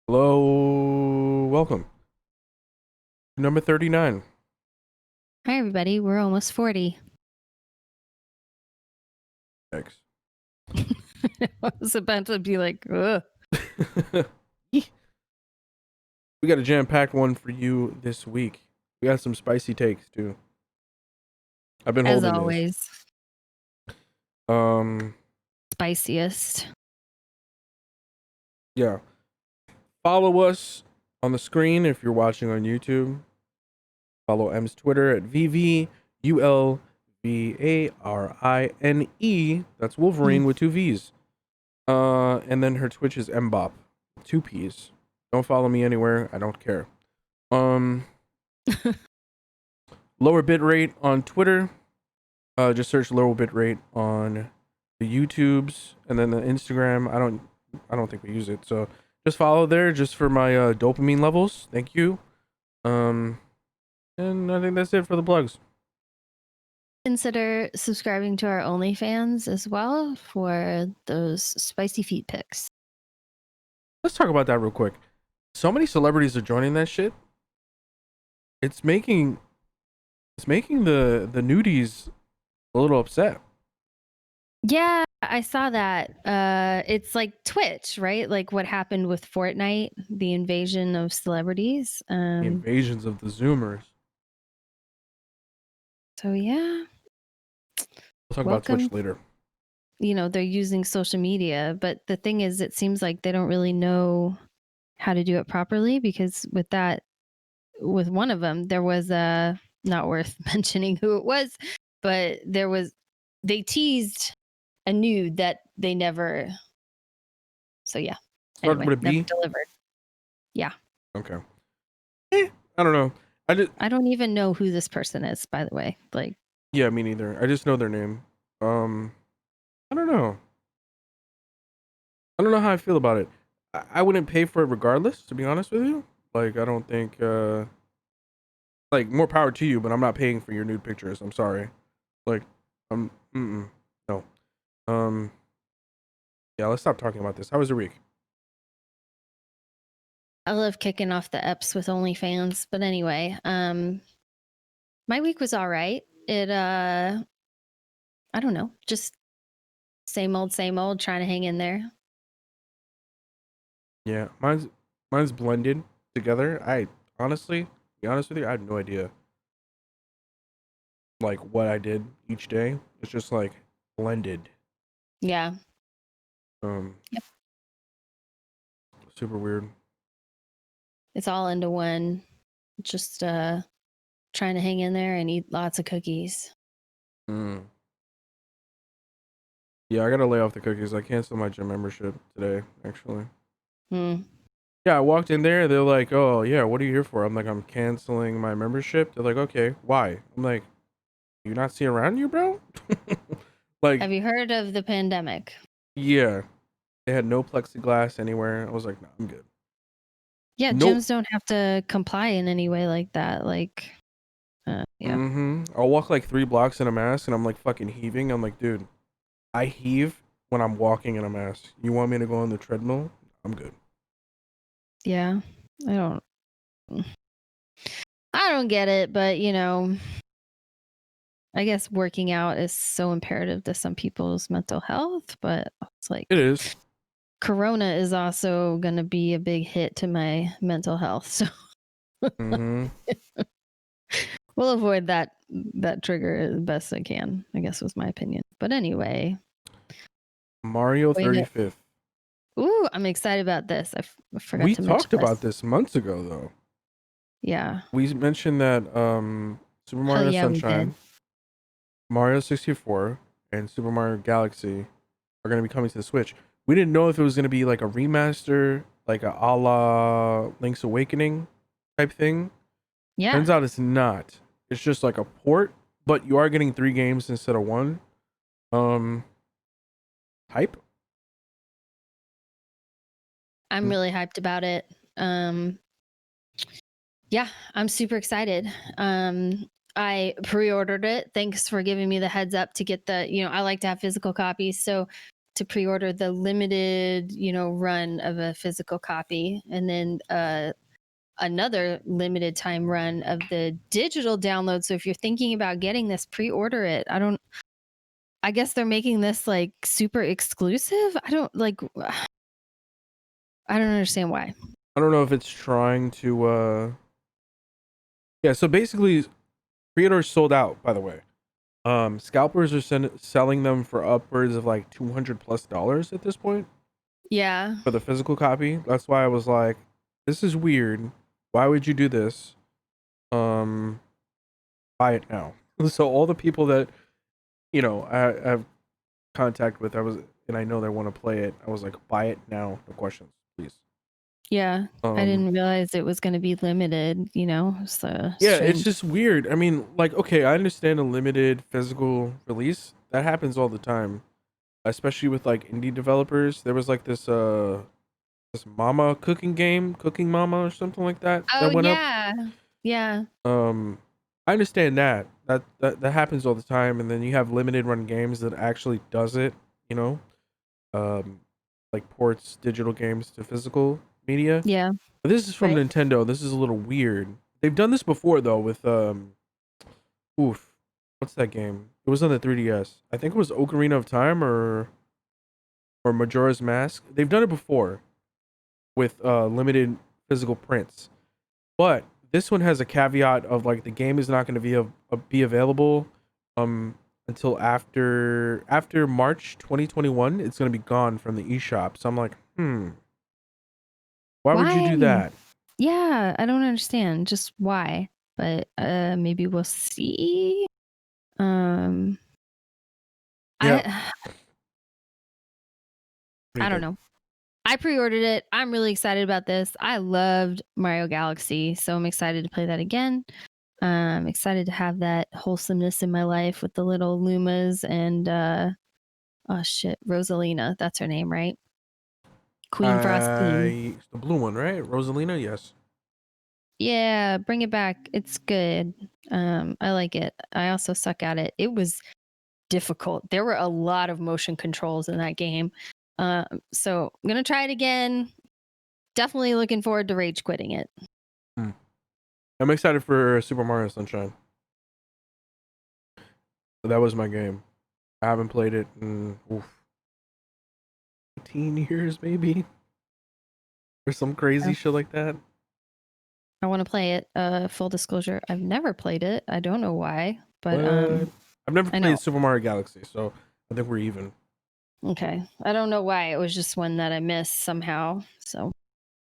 Hello, welcome. Number 39. Hi, everybody. We're almost 40. Thanks. I was about to be like, ugh. We got a jam-packed one for you this week. We got some spicy takes too. I've been As holding always, this. Spiciest. Yeah. Follow us on the screen if you're watching on YouTube. Follow M's Twitter at VVULVARINE. That's Wolverine with 2 V's. And then her Twitch is Mbop, 2 P's. Don't follow me anywhere. I don't care. LowerBitrate on Twitter. Just search LowerBitrate on the YouTubes and then the Instagram. I don't think we use it, so just follow there just for my dopamine levels. Thank you. And I think that's it for the plugs. Consider subscribing to our OnlyFans as well for those spicy feet pics. Let's talk about that real quick. So many celebrities are joining that shit. It's making the nudies a little upset. Yeah, I saw that. It's like Twitch, right? Like what happened with Fortnite, the invasion of celebrities. The invasions of the Zoomers. So yeah. We'll talk about Twitch later. You know, they're using social media, but the thing is, it seems like they don't really know how to do it properly because with one of them, there was not worth mentioning who it was, but they teased a nude that they never. So yeah. Started with a B? never delivered. Yeah. Okay. I don't know. I don't even know who this person is, by the way. Like. Yeah, me neither. I just know their name. I don't know. I don't know how I feel about it. I wouldn't pay for it regardless, to be honest with you. Like, I don't think, like, more power to you, but I'm not paying for your nude pictures. I'm sorry. Like, no. Yeah, let's stop talking about this. How was your week? I love kicking off the eps with OnlyFans, but anyway, my week was all right. It, I don't know, just same old, trying to hang in there. Yeah, mine's blended together. I honestly, to be honest with you, I have no idea like what I did each day. It's just like blended. Yeah. Yep. Super weird. It's all into one. Just trying to hang in there and eat lots of cookies. Yeah, I gotta lay off the cookies. I canceled my gym membership today, actually. Yeah, I walked in there. They're like, "Oh, yeah, what are you here for?" I'm like, "I'm canceling my membership." They're like, "Okay, why?" I'm like, "You not see around you, bro?" Like, have you heard of the pandemic? Yeah, they had no plexiglass anywhere. I was like, "No, I'm good." Yeah, gyms don't have to comply in any way like that. Like, yeah. I'll walk like 3 blocks in a mask, and I'm like fucking heaving. I'm like, dude, I heave when I'm walking in a mask. You want me to go on the treadmill? I'm good. Yeah, I don't get it, but you know, I guess working out is so imperative to some people's mental health, but it's like it is. Corona is also going to be a big hit to my mental health. So we'll avoid that trigger as best I can, I guess was my opinion. But anyway. Mario 35th. Ooh, I'm excited about this. I forgot to mention We talked about this months ago, though. Yeah. We mentioned that Super Mario Sunshine, Mario 64, and Super Mario Galaxy are going to be coming to the Switch. We didn't know if it was going to be like a remaster, like a la Link's Awakening type thing. Yeah. Turns out it's not. It's just like a port, but you are getting 3 games instead of 1. Hype? I'm really hyped about it. Yeah, I'm super excited. I pre-ordered it. Thanks for giving me the heads up to get the, I like to have physical copies. So to pre-order the limited, run of a physical copy, and then another limited time run of the digital download. So if you're thinking about getting this, pre-order it. I guess they're making this like super exclusive. I don't understand why. I don't know if it's trying to. Yeah. So basically, pre-orders sold out. By the way, scalpers are selling them for upwards of like $200+ at this point Yeah. for the physical copy. That's why I was like, this is weird. Why would you do this? Buy it now. So all the people that I have contact with, and I know they want to play it. I was like, buy it now. No questions, please. Yeah. I didn't realize it was going to be limited, so Yeah, it's strange. just weird. I mean, like, okay, I understand a limited physical release. That happens all the time, especially with like indie developers. There was like this mama cooking game, Cooking Mama or something like that Oh that went up. yeah. Yeah. I understand that. That happens all the time, and then you have limited run games that actually does it, you know. Like ports digital games to physical media. Yeah. But this is from Right. Nintendo. This is a little weird. They've done this before though with oof. What's that game? It was on the 3DS. I think it was Ocarina of Time or Majora's Mask. They've done it before with limited physical prints. But this one has a caveat of like the game is not going to be available until after March 2021. It's going to be gone from the eShop. So I'm like, why would you Why? do that? Yeah, I don't understand just why, but maybe we'll see. Yeah. I What do you I don't think? know. I pre-ordered it. I'm really excited about this. I loved Mario Galaxy, so I'm excited to play that again. I'm excited to have that wholesomeness in my life with the little Lumas and oh shit, Rosalina. That's her name, right? Queen Frostine. It's the blue one, right? Rosalina, yes. Yeah, bring it back. It's good. I like it. I also suck at it. It was difficult. There were a lot of motion controls in that game. So I'm gonna try it again. Definitely looking forward to rage quitting it. I'm excited for Super Mario Sunshine. That was my game. I haven't played it in 18 years, maybe, or some crazy shit like that. I want to play it. Full disclosure, I've never played it. I don't know why, but What? I've never I know. played Super Mario Galaxy, so I think we're even. Okay, I don't know why. It was just one that I missed somehow. So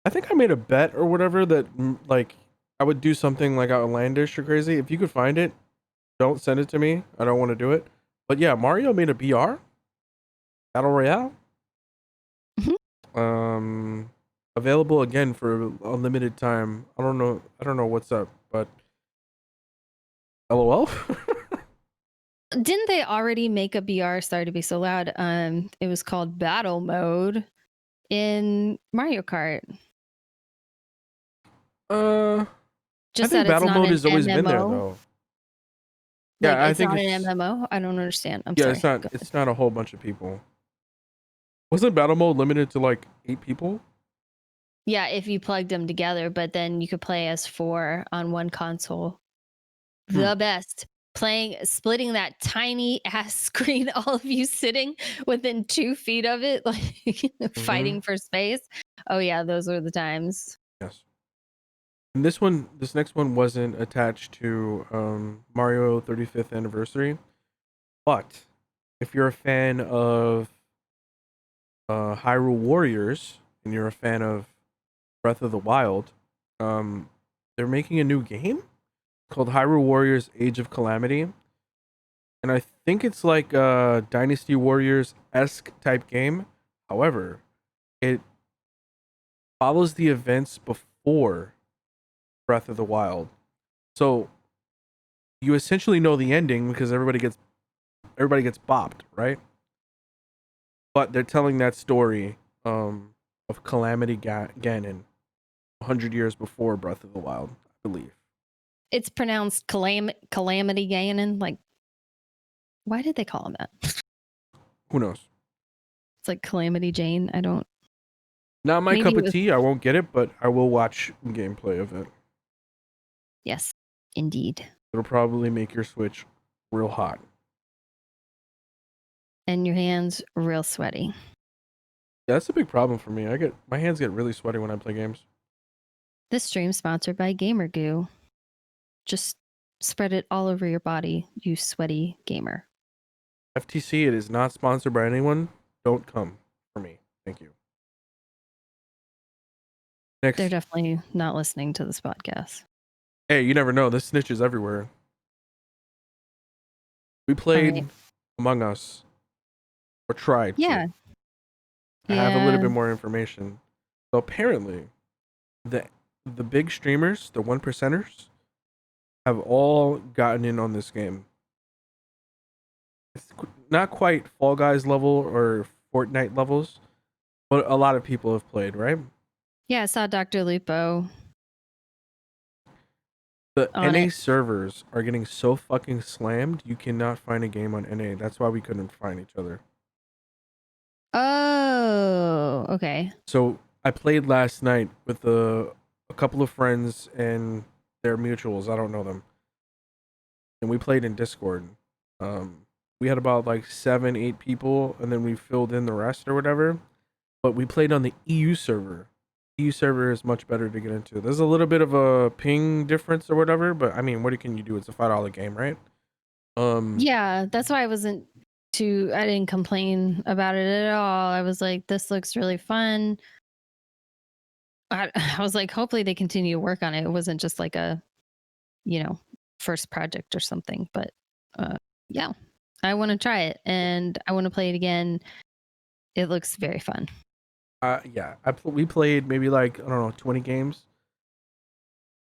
I think I made a bet or whatever that like I would do something like outlandish or crazy. If you could find it, don't send it to me. I don't want to do it. But yeah, Mario made a BR Battle Royale. Mhm. Available again for a limited time. I don't know what's up, but LOL. Didn't they already make a BR? Sorry to be so loud. It was called Battle Mode in Mario Kart. I Just think that it's battle not mode an has always been there MMO. though. Like Yeah, I it's think not an it's MMO. I don't understand. I'm yeah, sorry. Go ahead. it's not a whole bunch of people. Wasn't battle mode limited to like 8 people? Yeah, if you plugged them together, but then you could play as 4 on one console. Hmm. The best. Splitting that tiny ass screen, all of you sitting within 2 feet of it, like Mm-hmm. fighting for space. Oh yeah, those were the times. Yes. And this next one wasn't attached to Mario 35th anniversary, but if you're a fan of Hyrule Warriors and you're a fan of Breath of the Wild, um, they're making a new game called Hyrule Warriors: Age of Calamity, and I think it's like a Dynasty Warriors esque type game. However, it follows the events before Breath of the Wild, so you essentially know the ending because everybody gets bopped, right? But they're telling that story of Calamity Ganon 100 years before Breath of the Wild, I believe. It's pronounced Calamity Ganon. Like, why did they call him that? Who knows? It's like Calamity Jane. I don't. Not my Maybe cup it of was. tea. I won't get it, but I will watch gameplay of it. Yes, indeed. It'll probably make your Switch real hot. And your hands real sweaty. Yeah, that's a big problem for me. My hands get really sweaty when I play games. This stream sponsored by Gamer Goo. Just spread it all over your body, you sweaty gamer. FTC, it is not sponsored by anyone. Don't come for me. Thank you. Next. They're definitely not listening to this podcast. Hey, you never know. This snitch is everywhere. We played Among Us. Or tried Yeah. to. I have a little bit more information. So apparently, the big streamers, the 1%ers, have all gotten in on this game. It's not quite Fall Guys level or Fortnite levels, but a lot of people have played, right? Yeah, I saw Dr. Lupo. The NA servers are getting so fucking slammed, you cannot find a game on NA. That's why we couldn't find each other. Oh, okay. So I played last night with a couple of friends and their mutuals. I don't know them. And we played in Discord. We had about like 7-8 people, and then we filled in the rest or whatever. But we played on the EU server. EU server is much better to get into. There's a little bit of a ping difference or whatever, but I mean, what can you do? It's a $5 game, right? Yeah, that's why I didn't complain about it at all. I was like, this looks really fun. I was like, hopefully they continue to work on it. It wasn't just like a, first project or something. But yeah, I want to try it and I want to play it again. It looks very fun. Yeah, we played maybe like, I don't know, 20 games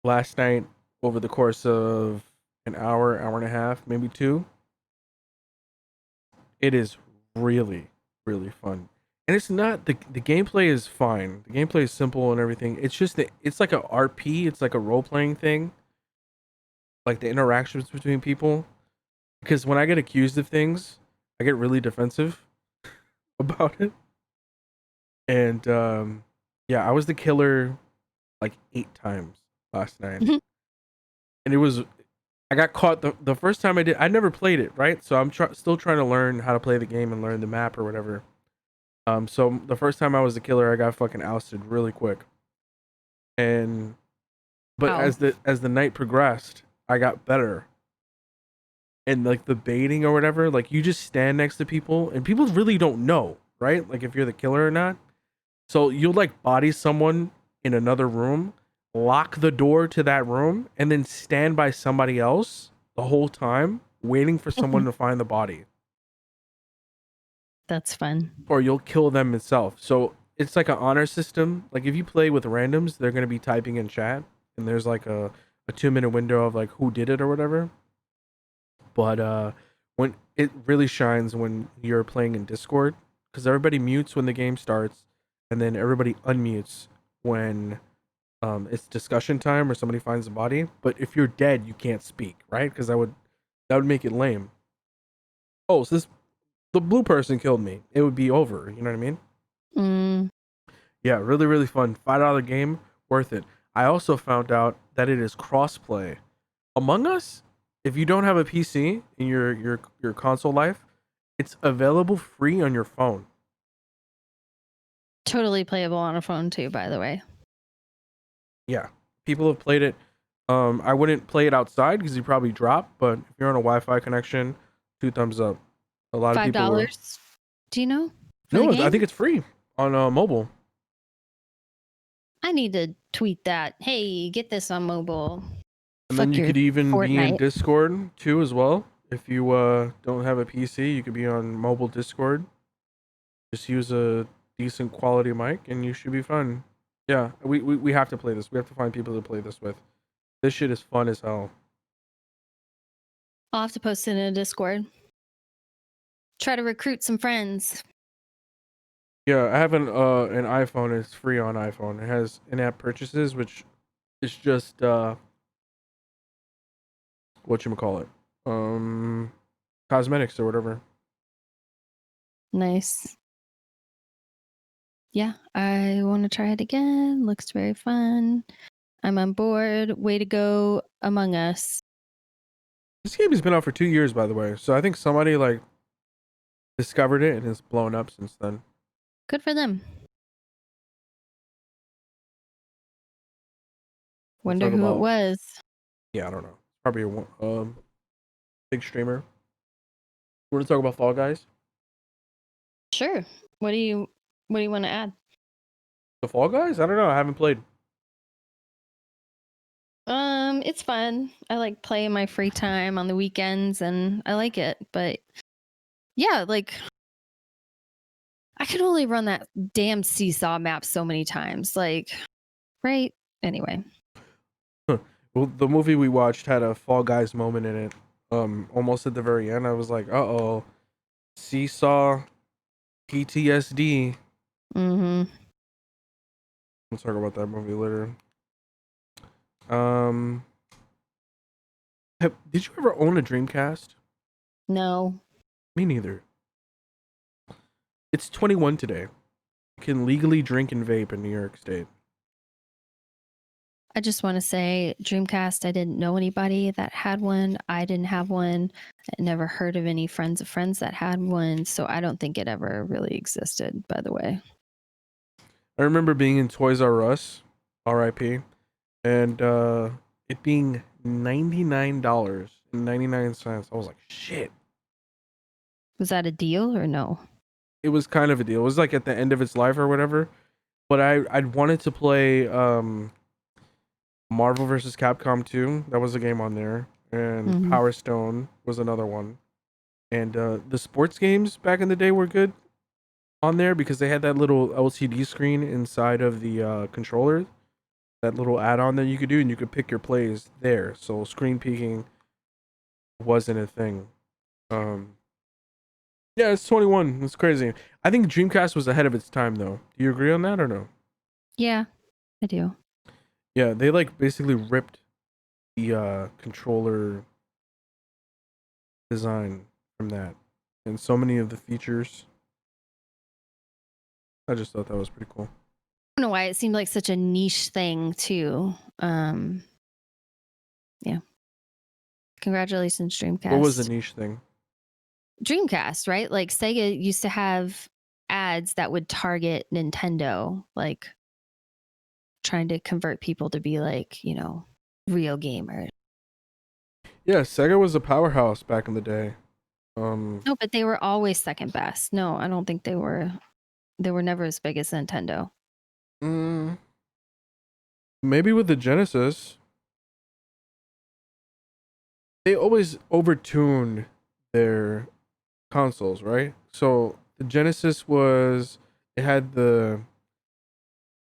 last night over the course of an hour and a half, maybe 2. It is really, really fun. And it's not the gameplay is fine. The gameplay is simple and everything. It's just that it's like a RP, it's like a role-playing thing. Like the interactions between people. Because when I get accused of things, I get really defensive about it. And yeah, I was the killer like 8 times last night. And it was I got caught the first time I never played it, right? So I'm still trying to learn how to play the game and learn the map or whatever. So the first time I was the killer, I got fucking ousted really quick. But as the night progressed, I got better. And like the baiting or whatever, like you just stand next to people and people really don't know, right? Like if you're the killer or not. So you'll like body someone in another room, lock the door to that room, and then stand by somebody else the whole time, waiting for someone to find the body. That's fun. Or you'll kill them itself. So it's like an honor system. Like if you play with randoms, they're gonna be typing in chat, and there's like a 2-minute window of like who did it or whatever. But when it really shines when you're playing in Discord, because everybody mutes when the game starts, and then everybody unmutes when it's discussion time or somebody finds a body. But if you're dead, you can't speak, right? Because that would make it lame. Oh, so the blue person killed me. It would be over. You know what I mean? Yeah, really, really fun. $5 game, worth it. I also found out that it is crossplay. Among Us, if you don't have a PC in your console life, it's available free on your phone. Totally playable on a phone too, by the way. Yeah, people have played it. I wouldn't play it outside because you probably drop, but if you're on a Wi-Fi connection, 2 thumbs up. A lot of people. $5? Do you know? No, I think it's free on mobile. I need to tweet that. Hey, get this on mobile. And then you could even be in Discord too as well. If you don't have a PC, you could be on mobile Discord. Just use a decent quality mic and you should be fun. Yeah, we have to play this. We have to find people to play this with. This shit is fun as hell. I'll have to post it in a Discord. Try to recruit some friends. Yeah, I have an iPhone. It's free on iPhone. It has in-app purchases, which is just whatchamacallit? Cosmetics or whatever. Nice. Yeah, I want to try it again. Looks very fun. I'm on board. Way to go, Among Us. This game has been out for 2 years, by the way. So I think somebody like discovered it and it's blown up since then. Good for them. Let's Wonder talk who it about. was. Yeah, I don't know. Probably a big streamer. You want to talk about Fall Guys? Sure. What do you want to add? The Fall Guys? I don't know. I haven't played. It's fun. I like play in my free time on the weekends and I like it. But yeah, like I can only run that damn seesaw map so many times. Like, right? Anyway. Well, the movie we watched had a Fall Guys moment in it. Almost at the very end, I was like, "Uh oh, Seesaw PTSD." Mm-hmm. We'll talk about that movie later. Um, did you ever own a Dreamcast? No. Me neither. It's 21 today. You can legally drink and vape in New York State. I just want to say Dreamcast, I didn't know anybody that had one. I didn't have one. I never heard of any friends of friends that had one. So I don't think it ever really existed, by the way. I remember being in Toys R Us, RIP, and it being $99.99. I was like, shit. Was that a deal or no? It was kind of a deal. It was like at the end of its life or whatever. But I'd wanted to play Marvel vs. Capcom 2. That was a game on there. And Mm-hmm. Power Stone was another one. And the sports games back in the day were good on there because they had that little LCD screen inside of the controller, that little add-on that you could do, and you could pick your plays there. So screen peeking wasn't a thing. Um, yeah, it's 21. It's crazy. I think Dreamcast was ahead of its time, though. Do you agree on that or no? Yeah, I do. Yeah, they like basically ripped the controller design from that, and so many of the features. I just thought that was pretty cool. I don't know why it seemed like such a niche thing too. Yeah. Congratulations, What was the Dreamcast. niche thing? Dreamcast, right? Like Sega used to have ads that would target Nintendo, like trying to convert people to be like, real gamers. Yeah, Sega was a powerhouse back in the day. Um, No, but they were always second best. No, I don't think they were. They were never as big as Nintendo. mm, maybe with the Genesis, they always overtuned their consoles, right? So the Genesis was it had the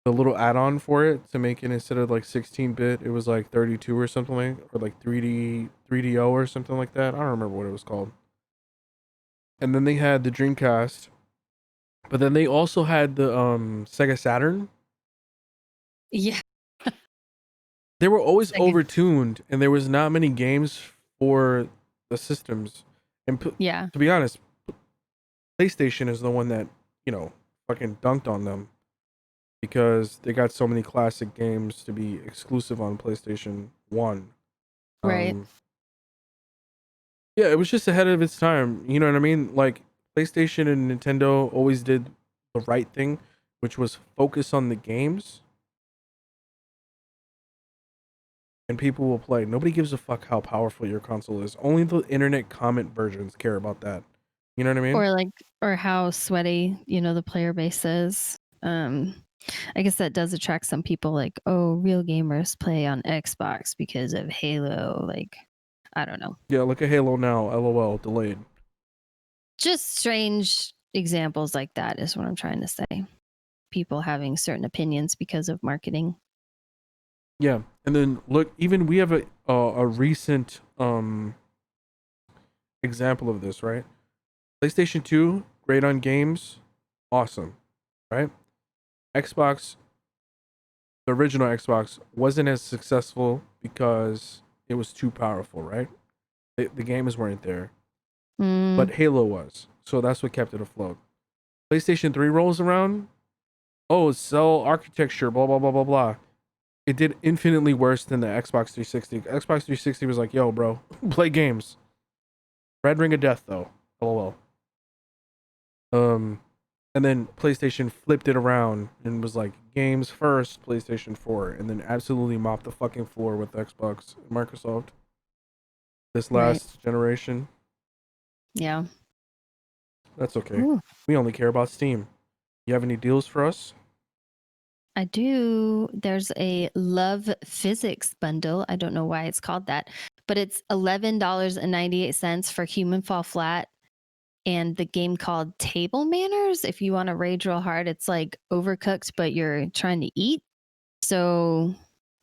little add-on for it to make it instead of like 16-bit, it was like 32 or something like, or like 3DO or something like that. I don't remember what it was called. And then they had the Dreamcast, but then they also had the Sega Saturn. Yeah. They were always Sega. overtuned, and there was not many games for the systems. And Yeah. to be honest, PlayStation is the one that fucking dunked on them because they got so many classic games to be exclusive on PlayStation 1. Right. Yeah, it was just ahead of its time. You know what I mean? Like PlayStation and Nintendo always did the right thing, which was focus on the games, and people will play. Nobody gives a fuck how powerful your console is. Only the internet comment versions care about that. You know what I mean? Or how sweaty, the player base is. I guess that does attract some people like, oh, real gamers play on Xbox because of Halo. Like, I don't know. Yeah, look at Halo now. LOL, delayed. Just strange examples like that is what I'm trying to say. People having certain opinions because of marketing. Yeah, and then look, even we have a recent example of this, right? PlayStation 2, great on games, awesome, right? Xbox, the original Xbox, wasn't as successful because it was too powerful, right? The games weren't there, Mm, but Halo was, so that's what kept it afloat. PlayStation 3 rolls around, oh, cell architecture, blah blah blah blah blah. It did infinitely worse than the Xbox 360. Xbox 360 was like, yo, bro, play games. Red Ring of Death though. LOL. Um, and then PlayStation flipped it around and was like, games first, PlayStation 4, and then absolutely mopped the fucking floor with Xbox and Microsoft this Right. last generation. Yeah. That's okay. Ooh, We only care about Steam. You have any deals for us? I do. There's a Love Physics bundle. I don't know why it's called that, but it's $11.98 for Human Fall Flat and the game called Table Manners. If you want to rage real hard, it's like Overcooked, but you're trying to eat. So,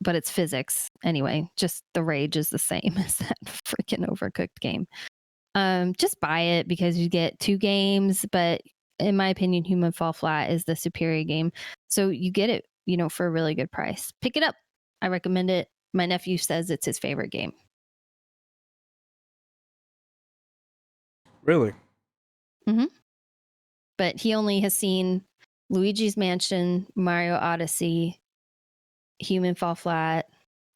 but it's physics anyway. Just the rage is the same as that freaking Overcooked game. Just buy it because you get 2 games, but in my opinion, Human Fall Flat is the superior game. So you get it, for a really good price. Pick it up. I recommend it. My nephew says it's his favorite game. Really? hmm But he only has seen Luigi's Mansion, Mario Odyssey, Human Fall Flat,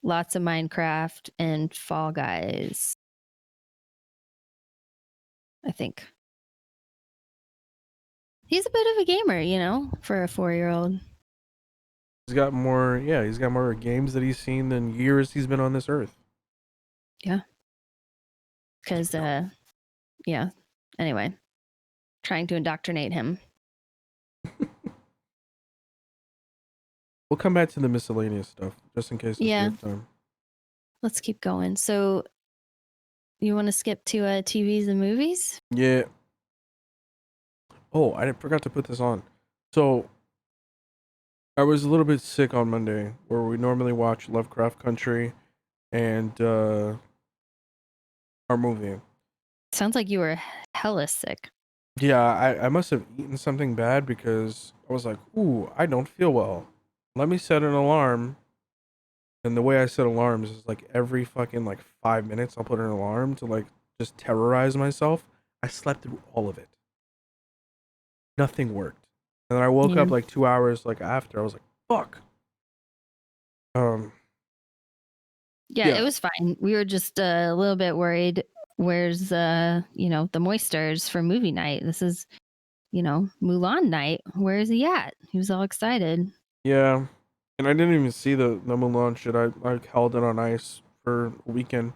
lots of Minecraft, and Fall Guys, I think. He's a bit of a gamer, for a 4-year-old. He's got more, yeah, he's got more games that he's seen than years he's been on this earth. Yeah. Because, yeah. Anyway, trying to indoctrinate him. We'll come back to the miscellaneous stuff just in case we Yeah. have time. Let's keep going. So, you want to skip to TVs and movies? Yeah. Oh, I forgot to put this on. So, I was a little bit sick on Monday, where we normally watch Lovecraft Country and our movie. Sounds like you were hella sick. Yeah, I must have eaten something bad because I was like, ooh, I don't feel well. Let me set an alarm. And the way I set alarms is like every fucking like 5 minutes, I'll put an alarm to like just terrorize myself. I slept through all of it. Nothing worked. And then I woke Yeah. up like 2 hours like after. I was like, fuck. Yeah, Yeah. it was fine. We were just a little bit worried. Where's the moisters for movie night? This is, Mulan night. Where is he at? He was all excited. Yeah. And I didn't even see the Mulan shit. I held it on ice for a weekend.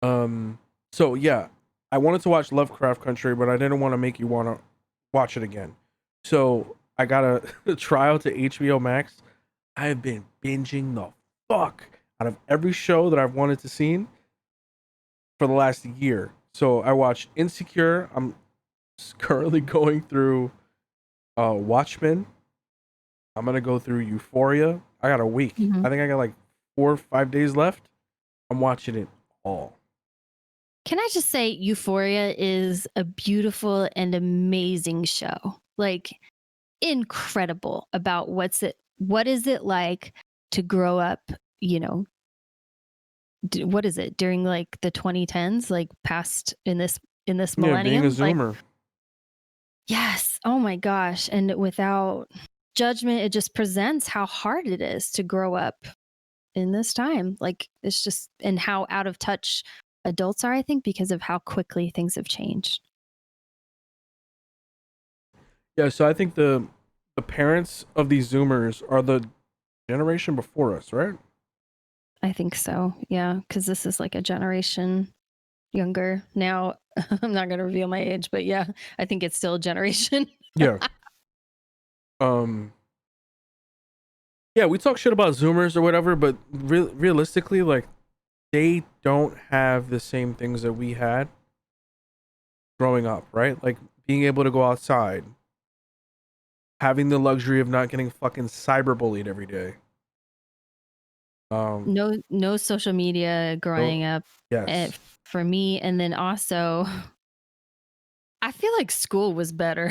So yeah, I wanted to watch Lovecraft Country, but I didn't want to make you want to watch it again. So I got a trial to HBO Max. I have been binging the fuck out of every show that I've wanted to see for the last year. So I watched Insecure. I'm currently going through Watchmen. I'm gonna go through Euphoria. I got a week. Mhm. I think I got like 4 or 5 days left. I'm watching it all. Can I just say, Euphoria is a beautiful and amazing show. Like, incredible about what is it like to grow up, what is it during like the 2010s, like past in this Yeah, being a millennium, like, Zoomer. yes, oh my gosh, and without judgment, it just presents how hard it is to grow up in this time. Like, it's just, and how out of touch adults are, I think, because of how quickly things have changed. Yeah, so I think the parents of these Zoomers are the generation before us, right? I think so. Yeah, because this is like a generation younger now. I'm not going to reveal my age, but yeah, I think it's still a generation. Yeah. Um. Yeah, we talk shit about Zoomers or whatever, but realistically, like they don't have the same things that we had growing up, right? Like being able to go outside, having the luxury of not getting fucking cyberbullied every day. No social media No, growing up, yes, for me, and then also, I feel like school was better.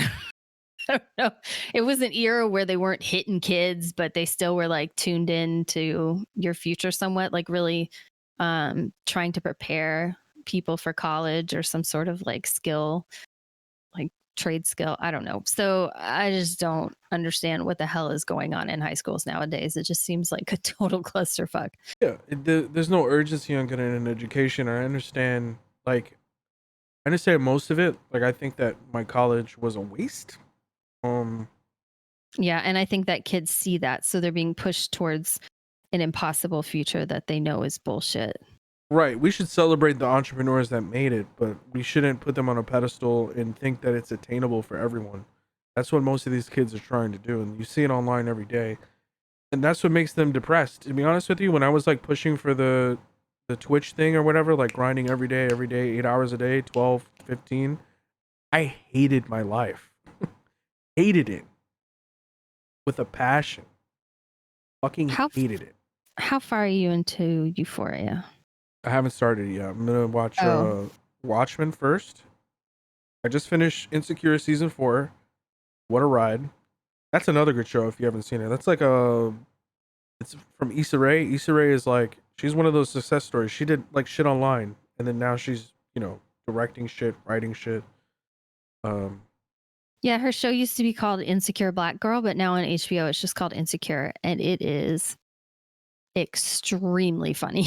I don't know. It was an era where they weren't hitting kids, but they still were like tuned in to your future somewhat, like really trying to prepare people for college or some sort of like skill, like trade skill. I don't know. So I just don't understand what the hell is going on in high schools nowadays. It just seems like a total clusterfuck. Yeah, there's no urgency on getting an education. I understand, like, I understand most of it. Like, I think that my college was a waste. Um, Yeah, and I think that kids see that, so they're being pushed towards an impossible future that they know is bullshit. right. We should celebrate the entrepreneurs that made it, but we shouldn't put them on a pedestal and think that it's attainable for everyone. That's what most of these kids are trying to do, and you see it online every day. And that's what makes them depressed. To be honest with you, when I was like pushing for the Twitch thing or whatever, like grinding every day, 8 hours a day, 12, 15, I hated my life. Hated it with a passion. Fucking How hated it. how far are you into Euphoria? I haven't started it yet. I'm gonna watch Oh, Watchmen first. I just finished Insecure season 4. What a ride. That's another good show if you haven't seen it. That's like it's from Issa Rae. Issa Rae is like, she's one of those success stories. She did like shit online, and then now she's, directing shit, writing shit. Um, yeah, her show used to be called Insecure Black Girl, but now on HBO it's just called Insecure, and it is extremely funny.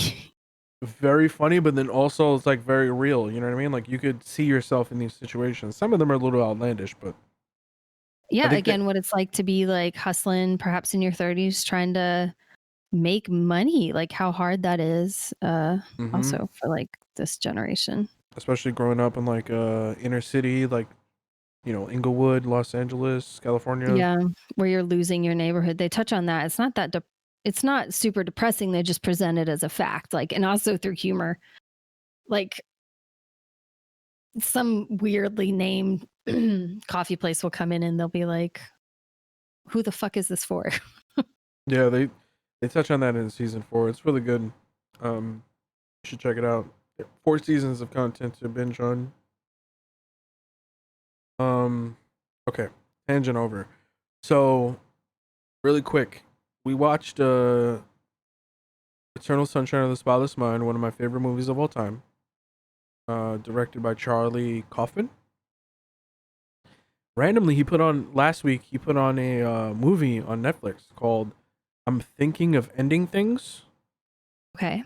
very funny, but then also it's like very real. You know what I mean? Like you could see yourself in these situations. Some of them are a little outlandish, but I Yeah, think that again, what it's like to be like hustling, perhaps in your 30s, trying to make money, like how hard that is, hmm also for like this generation. especially growing up in like inner city, like Inglewood, Los Angeles, California. Yeah, where you're losing your neighborhood. They touch on that. It's not that it's not super depressing. They just present it as a fact, like, and also through humor. Like some weirdly named coffee place will come in and they'll be like, "Who the fuck is this for?" Yeah, they touch on that in season 4. It's really good. You should check it out. 4 seasons of content to binge on. Um, okay, tangent over. So really quick, we watched Eternal Sunshine of the Spotless Mind, one of my favorite movies of all time. Directed by Charlie Kaufman. Randomly, last week. He put on a movie on Netflix called "I'm Thinking of Ending Things," Okay.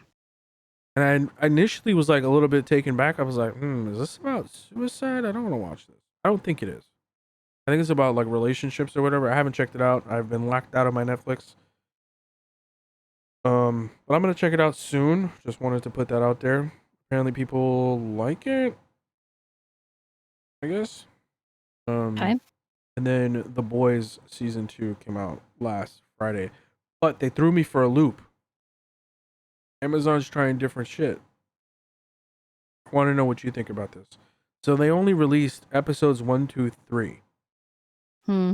and I initially was like a little bit taken back. I was like, is this about suicide? I don't want to watch this. I don't think it is. I think it's about like relationships or whatever. I haven't checked it out. I've been locked out of my Netflix. But I'm gonna check it out soon. Just wanted to put that out there. Apparently, people like it. I guess. Um, Okay. and then The Boys season 2 came out last Friday, but they threw me for a loop. Amazon's trying different shit. I want to know what you think about this. So they only released episodes 1, 2, 3, Hmm.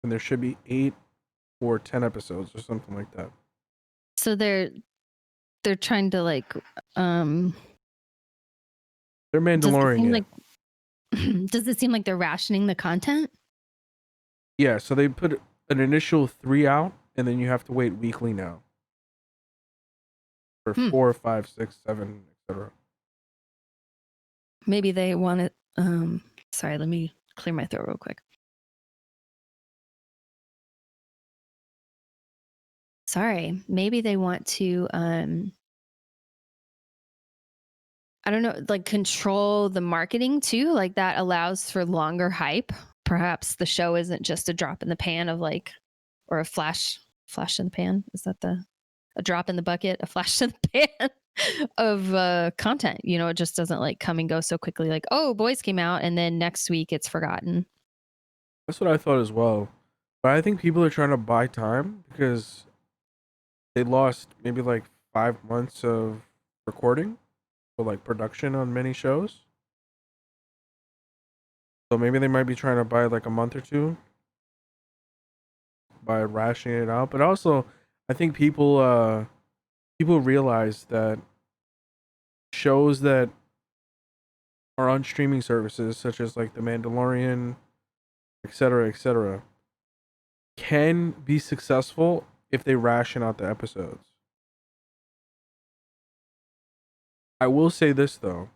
and there should be 8 or 10 episodes or something like that. So they're trying to like They're does it Mandalorian seem it. like does it seem like they're rationing the content? Yeah, so they put an initial 3 out, and then you have to wait weekly now for Hmm. 4, 5, 6, 7, etc. Maybe they want it. Sorry, let me clear my throat real quick. Sorry, maybe they want to I don't know, like control the marketing too, like that allows for longer hype. Perhaps the show isn't just a drop in the pan of like, or a flash in the pan. Is that a drop in the bucket, a flash in the pan of content? You know, it just doesn't like come and go so quickly. Like, oh, Boys came out, and then next week it's forgotten. That's what I thought as well. But I think people are trying to buy time because they lost maybe like 5 months of recording or like production on many shows. So maybe they might be trying to buy like a month or two by rationing it out. But also, I think people realize that shows that are on streaming services such as like The Mandalorian, etc., can be successful if they ration out the episodes. I will say this though.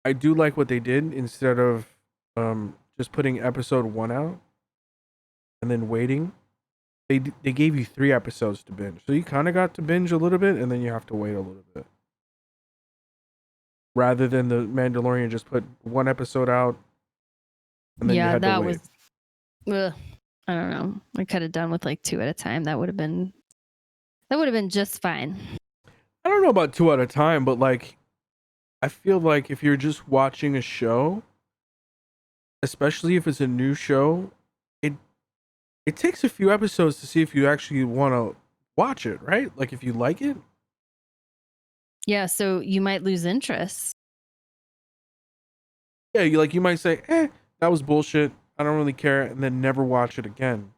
I do like what they did instead of just putting episode 1 out and then waiting. They gave you 3 episodes to binge. So you kind of got to binge a little bit and then you have to wait a little bit. Rather than the Mandalorian just put 1 episode out and then you had to wait. I don't know. I could have done with like 2 at a time. That would have been just fine. I don't know about 2 at a time, but like I feel like if you're just watching a show, especially if it's a new show, it takes a few episodes to see if you actually want to watch it, right? Like if you like it. Yeah, so you might lose interest. Yeah, you might say, that was bullshit. I don't really care, and then never watch it again.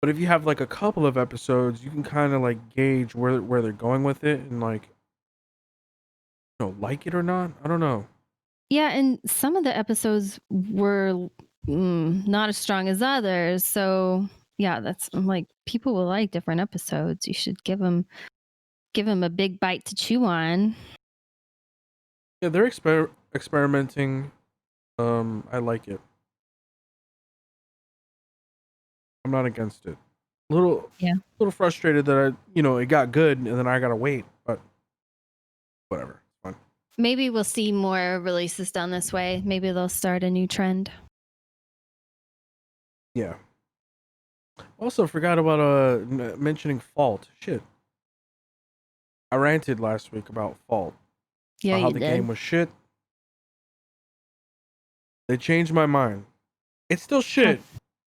But if you have like a couple of episodes, you can kind of like gauge where they're going with it and like, like it or not. I don't know. Yeah, and some of the episodes were not as strong as others. So yeah, I'm like, people will like different episodes. You should give them a big bite to chew on. Yeah, they're experimenting. I like it. I'm not against it. Little frustrated that it got good and then I gotta wait, but whatever, it's fine. Maybe we'll see more releases done this way. Maybe they'll start a new trend. Yeah. Also, forgot about mentioning Fault. Shit. I ranted last week about Fault. Yeah, about how the game was shit. They changed my mind. It's still shit,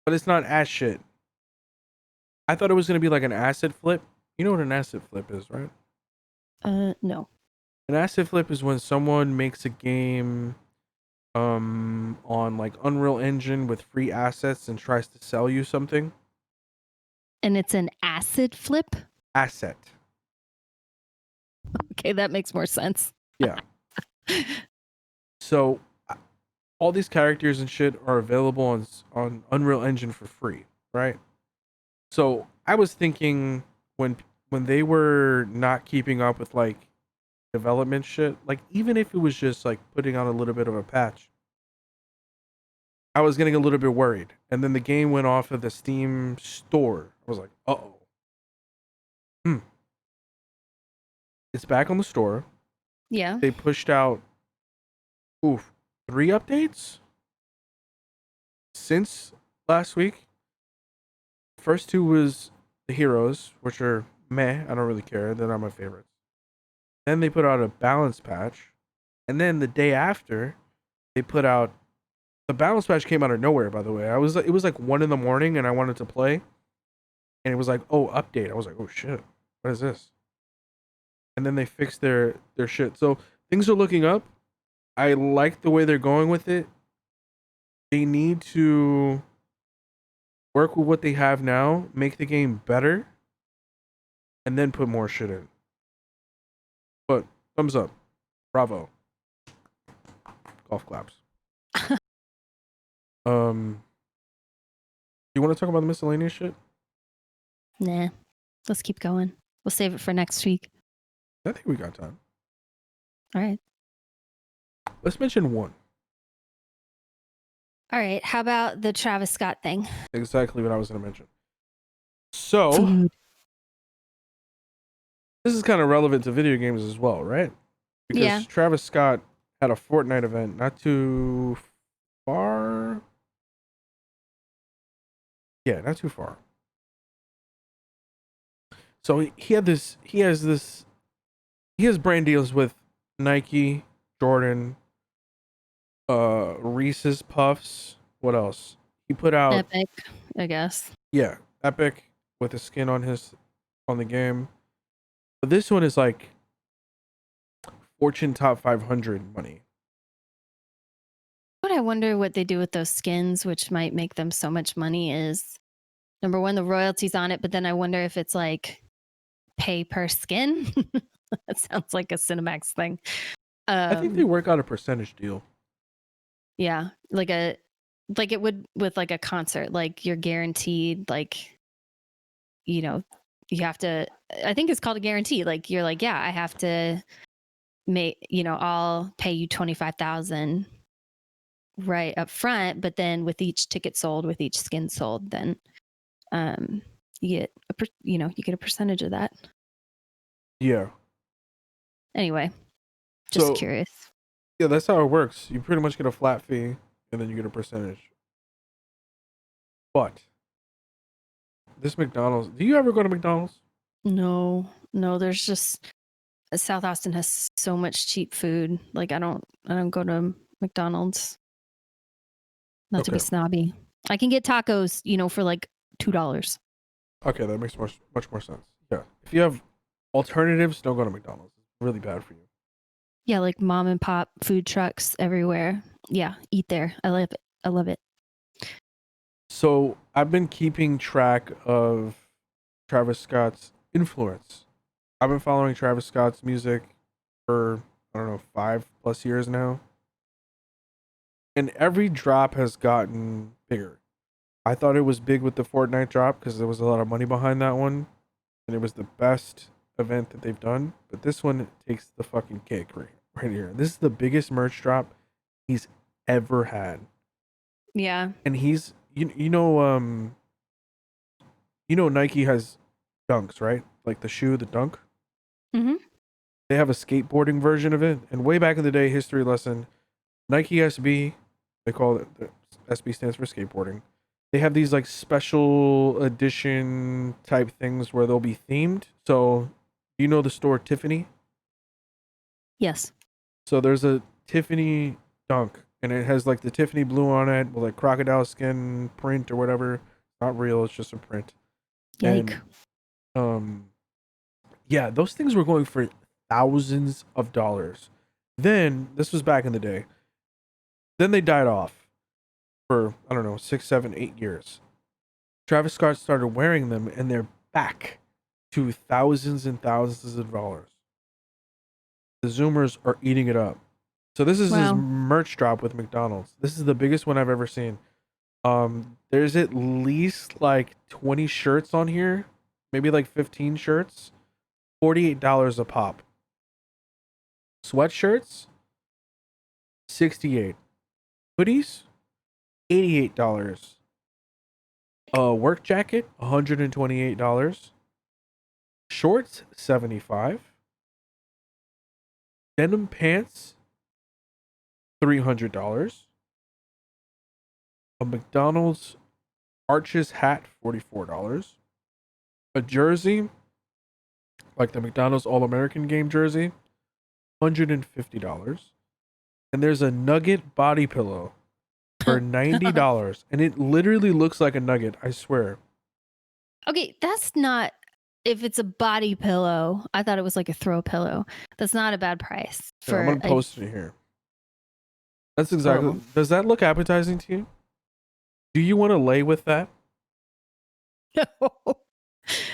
but it's not as shit. I thought it was gonna be like an asset flip. You know what an asset flip is, right? No. An asset flip is when someone makes a game on like Unreal Engine with free assets and tries to sell you something. And it's an acid flip? Asset. Okay, that makes more sense. Yeah. So all these characters and shit are available on Unreal Engine for free, right? So I was thinking when they were not keeping up with like development shit, like even if it was just like putting on a little bit of a patch, I was getting a little bit worried. And then the game went off of the Steam store. I was like, uh-oh. It's back on the store. Yeah. They pushed out 3 updates since last week. First 2 was the heroes, which are meh. I don't really care. They're not my favorites. Then they put out a balance patch. And then the day after, they put out the balance patch came out of nowhere, by the way. It was like 1 a.m. and I wanted to play. And it was like, oh, update. I was like, oh shit. What is this? And then they fixed their shit. So things are looking up. I like the way they're going with it. They need to work with what they have now, make the game better, and then put more shit in. But thumbs up. Bravo. Golf claps. You want to talk about the miscellaneous shit? Nah. Let's keep going. We'll save it for next week. I think we got time. All right. Let's mention one. All right. How about the Travis Scott thing? Exactly what I was going to mention. So, this is kind of relevant to video games as well, right? Because Travis Scott had a Fortnite event not too far. Yeah, not too far. So he has brand deals with Nike, Jordan, Reese's Puffs. What else? He put out Epic, I guess. Yeah, Epic with a skin on the game. But this one is like Fortune Top 500 money. What I wonder what they do with those skins, which might make them so much money, is number one, the royalties on it. But then I wonder if it's like pay per skin. That sounds like a Cinemax thing. I think they work out a percentage deal. Yeah, like it would with like a concert. Like you're guaranteed, like, you have to. I think it's called a guarantee. Like you're like, yeah, I have to I'll pay you 25,000 right up front, but then with each ticket sold, with each skin sold, then you get you get a percentage of that. Yeah. Anyway, just So curious. yeah, that's how it works. You pretty much get a flat fee, and then you get a percentage. But this McDonald's, do you ever go to McDonald's? No, there's just South Austin has so much cheap food. Like I don't go to McDonald's. Not to be Okay. snobby. I can get tacos, for like $2. Okay, that makes much more sense. Yeah. If you have alternatives, don't go to McDonald's. It's really bad for you. Yeah, like mom and pop food trucks everywhere. Yeah, eat there. I love it. I love it. So I've been keeping track of Travis Scott's influence. I've been following Travis Scott's music for, I don't know, 5+ years now. And every drop has gotten bigger. I thought it was big with the Fortnite drop because there was a lot of money behind that one. And it was the best event that they've done. But this one takes the fucking cake right here. This is the biggest merch drop he's ever had. Yeah. And he's Nike has dunks, right? Like the shoe, the dunk. Mm-hmm. They have a skateboarding version of it. And way back in the day, history lesson, Nike SB, they call it, the SB stands for skateboarding. They have these like special edition type things where they'll be themed. So, you know the store Tiffany? Yes. So there's a Tiffany dunk, and it has like the Tiffany blue on it with like crocodile skin print or whatever. Not real, it's just a print. Yike. And yeah, those things were going for thousands of dollars. Then this was back in the day. Then they died off for, I don't know, 6, 7, 8 years. Travis Scott started wearing them, and they're back to thousands and thousands of dollars. The Zoomers are eating it up. So this is his merch drop with McDonald's. This is the biggest one I've ever seen. There's at least like 20 shirts on here, maybe like 15 shirts, $48 a pop. Sweatshirts, $68. Hoodies, $88. Work jacket, $128. Shorts, $75. Denim pants, $300. A McDonald's Arches hat, $44. A jersey, like the McDonald's All-American game jersey, $150. And there's a Nugget body pillow for $90. And it literally looks like a nugget, I swear. Okay, that's not, if it's a body pillow, I thought it was like a throw pillow. That's not a bad price. I'm going to post it here. That's exactly, does that look appetizing to you? Do you want to lay with that? No.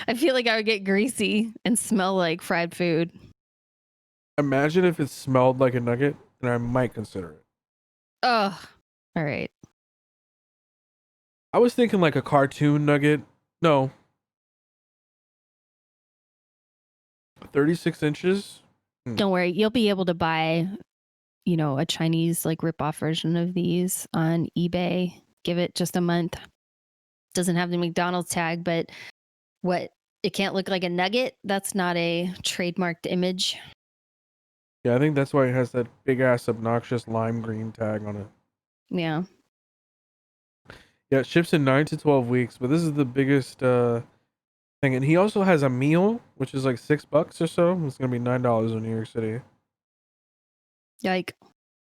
I feel like I would get greasy and smell like fried food. Imagine if it smelled like a nugget, then I might consider it. Oh, all right. I was thinking like a cartoon nugget. No. 36 inches. Don't worry. You'll be able to buy, a Chinese like rip-off version of these on eBay. Give it just a month. Doesn't have the McDonald's tag, but it can't look like a nugget. That's not a trademarked image. Yeah, I think that's why it has that big ass obnoxious lime green tag on it. Yeah. Yeah, it ships in 9 to 12 weeks, but this is the biggest thing. And he also has a meal, which is like $6 or so. It's gonna be $9 in New York City. Yike.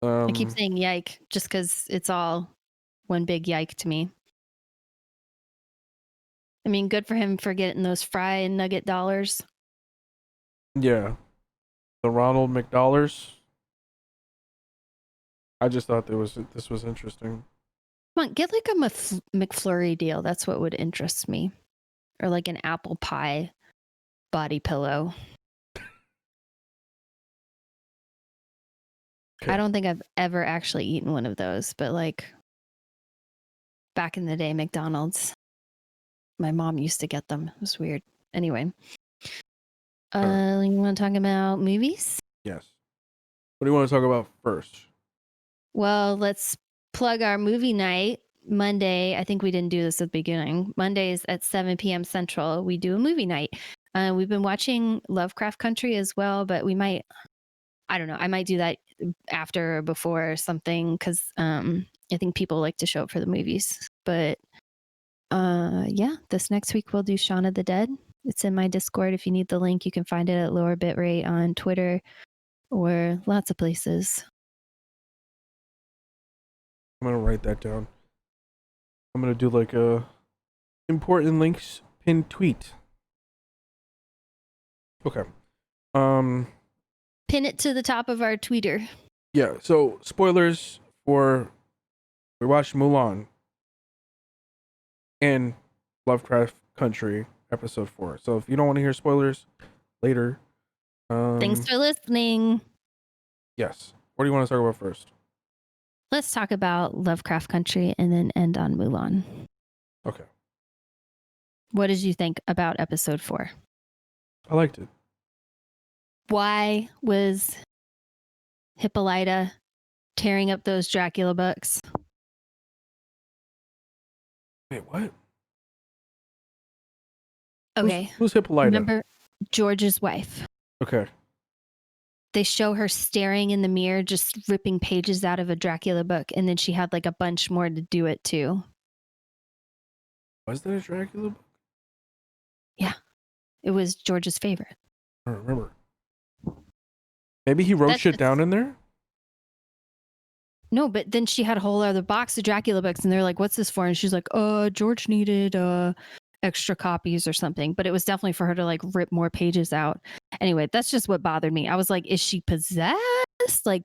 I keep saying yike just because it's all one big yike to me. I mean, good for him for getting those fry and nugget dollars. Yeah. The Ronald McDollars. I just thought this was interesting. Come on, get like a McFlurry deal. That's what would interest me. Or like an apple pie body pillow. Okay. I don't think I've ever actually eaten one of those, but like back in the day, McDonald's, my mom used to get them. It was weird. Anyway. You want to talk about movies? Yes. What do you want to talk about first? Well, let's plug our movie night. Monday, I think we didn't do this at the beginning. Mondays at 7 p.m. Central, we do a movie night. We've been watching Lovecraft Country as well, but we might, I don't know, I might do that after or before or something because I think people like to show up for the movies. But yeah, this next week we'll do Shaun of the Dead. It's in my Discord. If you need the link, you can find it at LowerBitrate on Twitter or lots of places. I'm gonna write that down. I'm gonna do like a important links pinned tweet. Okay. Pin it to the top of our tweeter. Yeah. So spoilers for we watched Mulan and Lovecraft Country episode 4. So if you don't want to hear spoilers later, Thanks for listening. yes. What do you want to talk about first? Let's talk about Lovecraft Country and then end on Mulan. Okay. What did you think about episode 4? I liked it. Why was Hippolyta tearing up those Dracula books? Wait, what? Okay. Who's Hippolyta? Remember George's wife? Okay. They show her staring in the mirror, just ripping pages out of a Dracula book, and then she had like a bunch more to do it too. Was that a Dracula book? Yeah. It was George's favorite. I don't remember. Maybe he wrote shit down in there? No, but then she had a whole other box of Dracula books, and they're like, "What's this for?" And she's like, George needed extra copies or something." But it was definitely for her to like rip more pages out. Anyway, that's just what bothered me. I was like, "Is she possessed? Like,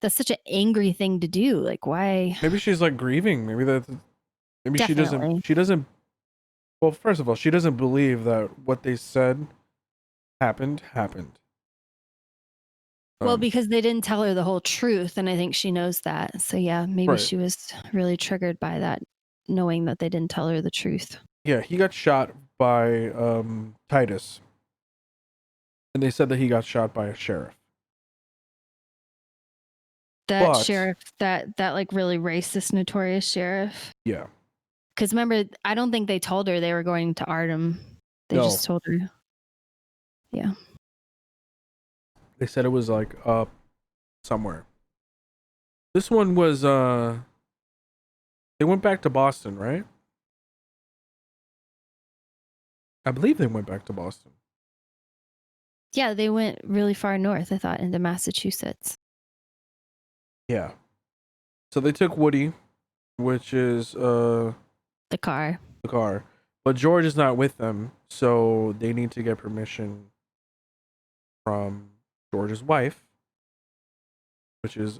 that's such an angry thing to do. Like, why?" Maybe she's like grieving. Maybe Definitely. she doesn't. Well, first of all, she doesn't believe that what they said happened. Well, because they didn't tell her the whole truth, and I think she knows that. So yeah, maybe Right. she was really triggered by that, knowing that they didn't tell her the truth. Yeah, he got shot by Titus, and they said that he got shot by a sheriff. That sheriff, that like really racist, notorious sheriff. Yeah. Because remember, I don't think they told her they were going to Artem. They just told her. Yeah. They said it was like up somewhere. This one was they went back to Boston, right? I believe they went back to Boston. Yeah, they went really far north, I thought, into Massachusetts. Yeah. So they took Woody, which is the car. But George is not with them, so they need to get permission from George's wife, which is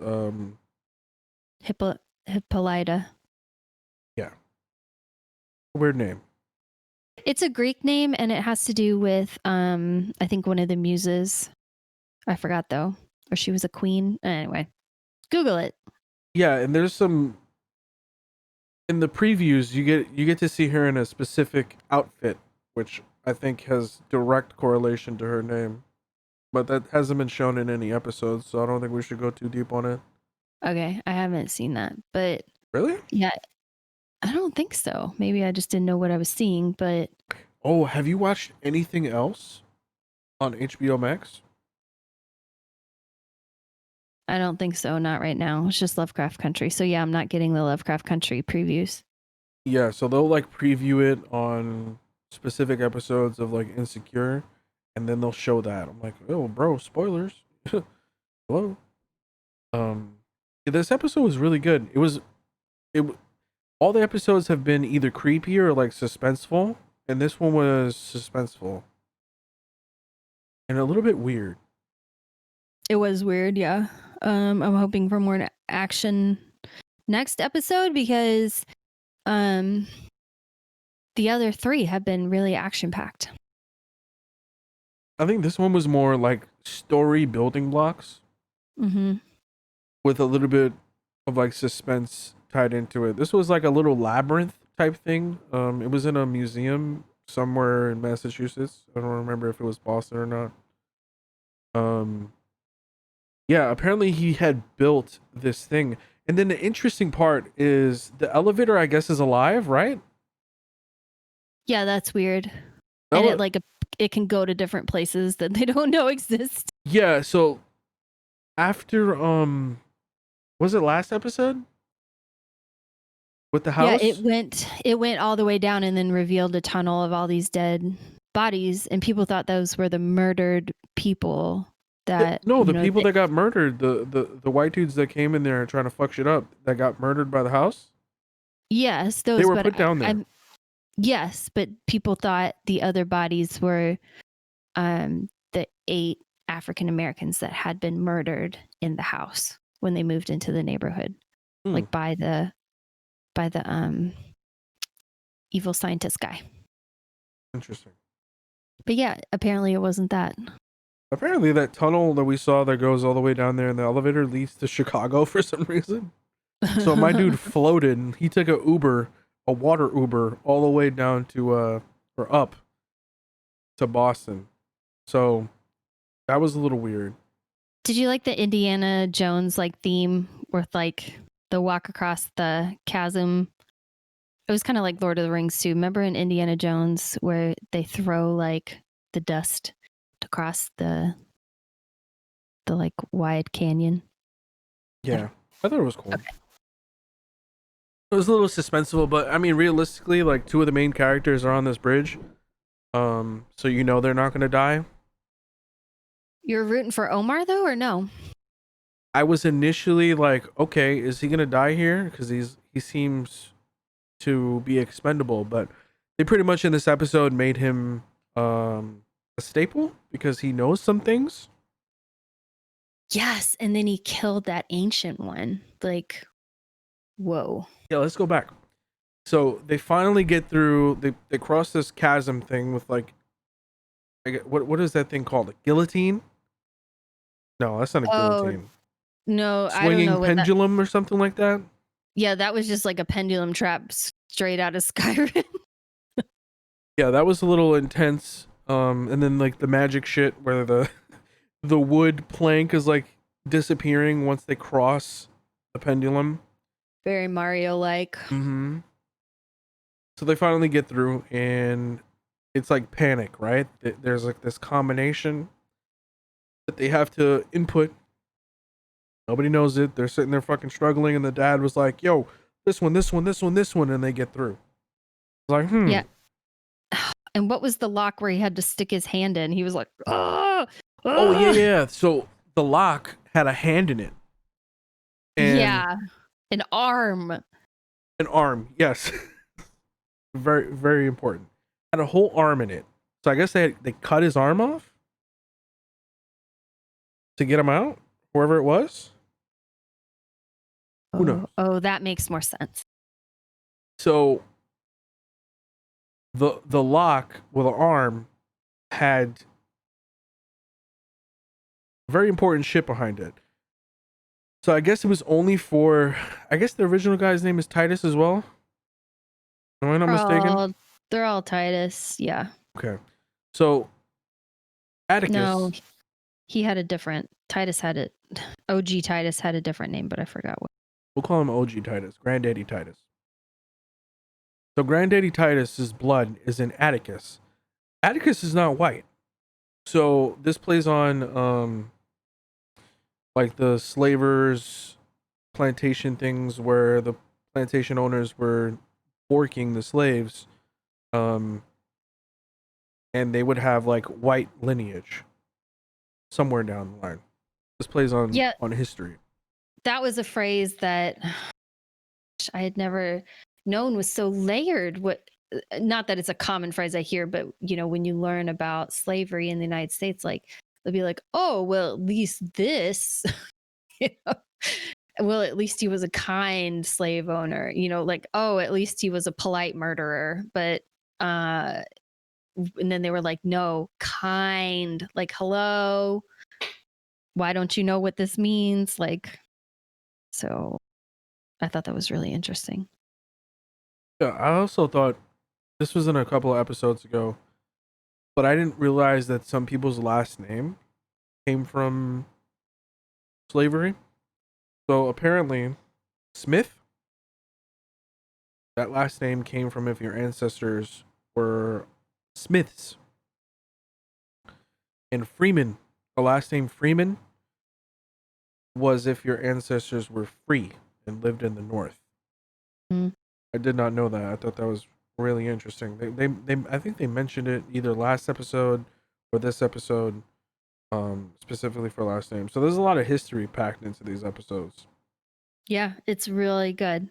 Hippolyta. Yeah. Weird name. It's a Greek name, and it has to do with I think one of the muses. I forgot though, or she was a queen. Anyway, Google it. Yeah, and there's some in the previews you get to see her in a specific outfit, which I think has direct correlation to her name. But that hasn't been shown in any episodes, so I don't think we should go too deep on it. Okay, I haven't seen that, but really? Yeah, I don't think so. Maybe I just didn't know what I was seeing, but oh, have you watched anything else on HBO Max? I don't think so. Not right now. It's just Lovecraft Country. So yeah, I'm not getting the Lovecraft Country previews. Yeah, so they'll like preview it on specific episodes of like Insecure, and then they'll show that. I'm like, oh, bro, spoilers. Hello. This episode was really good. All the episodes have been either creepy or like suspenseful, and this one was suspenseful and a little bit weird. It was weird, yeah. I'm hoping for more action next episode because the other 3 have been really action packed. I think this one was more like story building blocks with a little bit of like suspense tied into it. This was like a little labyrinth type thing. It was in a museum somewhere in Massachusetts. I don't remember if it was Boston or not. Yeah, apparently he had built this thing. And then the interesting part is the elevator, I guess, is alive, right? Yeah, that's weird. That And was, it can go to different places that they don't know exist. yeah, so after was it last episode with the Yeah, house? it went all the way down and then revealed a tunnel of all these dead bodies, and people thought those were the murdered people that, No, you the know, people that got murdered, the white dudes that came in there trying to fuck shit up, that got murdered by the house, yes, they those, were but put down there. I'm yes, but people thought the other bodies were the 8 African Americans that had been murdered in the house when they moved into the neighborhood, like by the evil scientist guy. Interesting. But yeah, apparently it wasn't that. Apparently that tunnel that we saw that goes all the way down there in the elevator leads to Chicago for some reason. So my dude floated and he took a water Uber all the way down to or up to Boston. So that was a little weird. Did you like the Indiana Jones like theme with like the walk across the chasm? It was kind of like Lord of the Rings too. Remember in Indiana Jones where they throw like the dust across the like wide canyon? Yeah. I thought it was cool. Okay. It was a little suspenseful, but I mean realistically, like 2 of the main characters are on this bridge. So you know they're not gonna die. You're rooting for Omar though, or no? I was initially like, okay, is he gonna die here? Because he seems to be expendable, but they pretty much in this episode made him a staple because he knows some things. Yes, and then he killed that ancient one. Like, whoa. Yeah, let's go back. So they finally get through. They cross this chasm thing with like, what is that thing called? A guillotine? No, that's not a guillotine. No, I don't Swinging know what that. pendulum or something like that. Yeah, that was just like a pendulum trap straight out of Skyrim. Yeah, that was a little intense. And then like the magic shit where the wood plank is like disappearing once they cross the pendulum. Very Mario-like. Mm-hmm. So they finally get through, and it's like panic, right? There's like this combination that they have to input. Nobody knows it. They're sitting there fucking struggling, and the dad was like, "Yo, this one, this one, this one, this one," and they get through. Like, Yeah. And what was the lock where he had to stick his hand in? He was like, oh, oh yeah. So the lock had a hand in it. And yeah, an arm. An arm, yes. Very, very important. Had a whole arm in it. So I guess they cut his arm off to get him out, whoever it was. Who knows? Oh, that makes more sense. So the lock with an arm had a very important shit behind it. So I guess it was only for, I guess the original guy's name is Titus as well. Am I not mistaken? They're all Titus, yeah. Okay. So Atticus. No, he had a different. Titus had it. OG Titus had a different name, but I forgot what. We'll call him OG Titus, Granddaddy Titus. So Granddaddy Titus's blood is in Atticus. Atticus is not white. So this plays on like the slavers plantation things where the plantation owners were working the slaves, and they would have like white lineage somewhere down the line. This plays on history. That was a phrase that I had never known was so layered. Not that it's a common phrase I hear, but you know, when you learn about slavery in the United States, like they'll be like, "Oh, well, at least this." You know? Well, at least he was a kind slave owner. You know, like, oh, at least he was a polite murderer. But and then they were like, "No, kind." Like, hello. Why don't you know what this means? Like, so I thought that was really interesting. Yeah, I also thought this was in a couple of episodes ago, but I didn't realize that some people's last name came from slavery. So apparently, Smith, that last name came from if your ancestors were Smiths. And Freeman, the last name Freeman, was if your ancestors were free and lived in the North. Mm. I did not know that. I thought that was really interesting. I think they mentioned it either last episode or this episode, specifically for last name. So there's a lot of history packed into these episodes. Yeah, it's really good.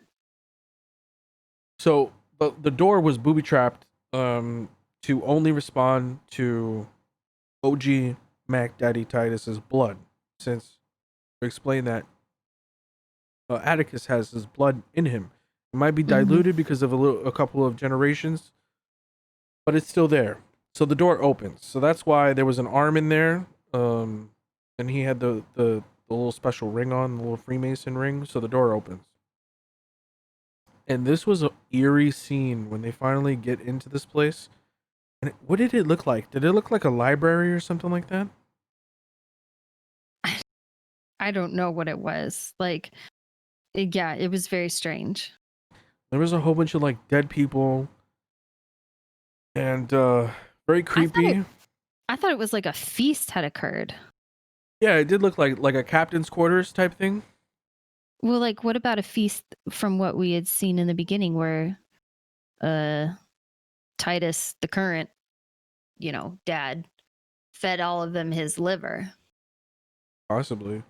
So the door was booby trapped to only respond to OG Mac Daddy Titus's blood, since to explain that Atticus has his blood in him. It might be diluted because of a couple of generations, but it's still there. So the door opens. So that's why there was an arm in there, and he had the little special ring on, the little Freemason ring. So the door opens. And this was an eerie scene when they finally get into this place. And what did it look like? Did it look like a library or something like that? I don't know what it was. Like, yeah, it was very strange. There was a whole bunch of like dead people and very creepy. I thought it was like a feast had occurred. Yeah, it did look like a captain's quarters type thing. Well, like, what about a feast from what we had seen in the beginning where Titus, the current, dad, fed all of them his liver? Possibly.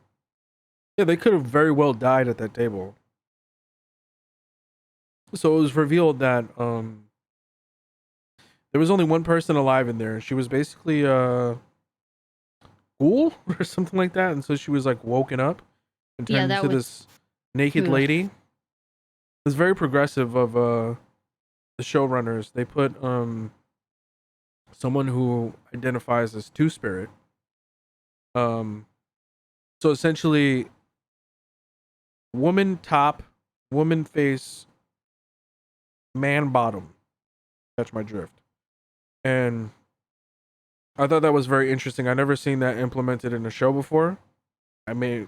Yeah, they could have very well died at that table. So it was revealed that there was only one person alive in there. She was basically ghoul or something like that, and so she was like woken up and turned into this naked lady. It was very progressive of the showrunners. They put someone who identifies as Two Spirit. So essentially, woman top, woman face, man bottom. Catch my drift. And I thought that was very interesting. I never seen that implemented in a show before. I may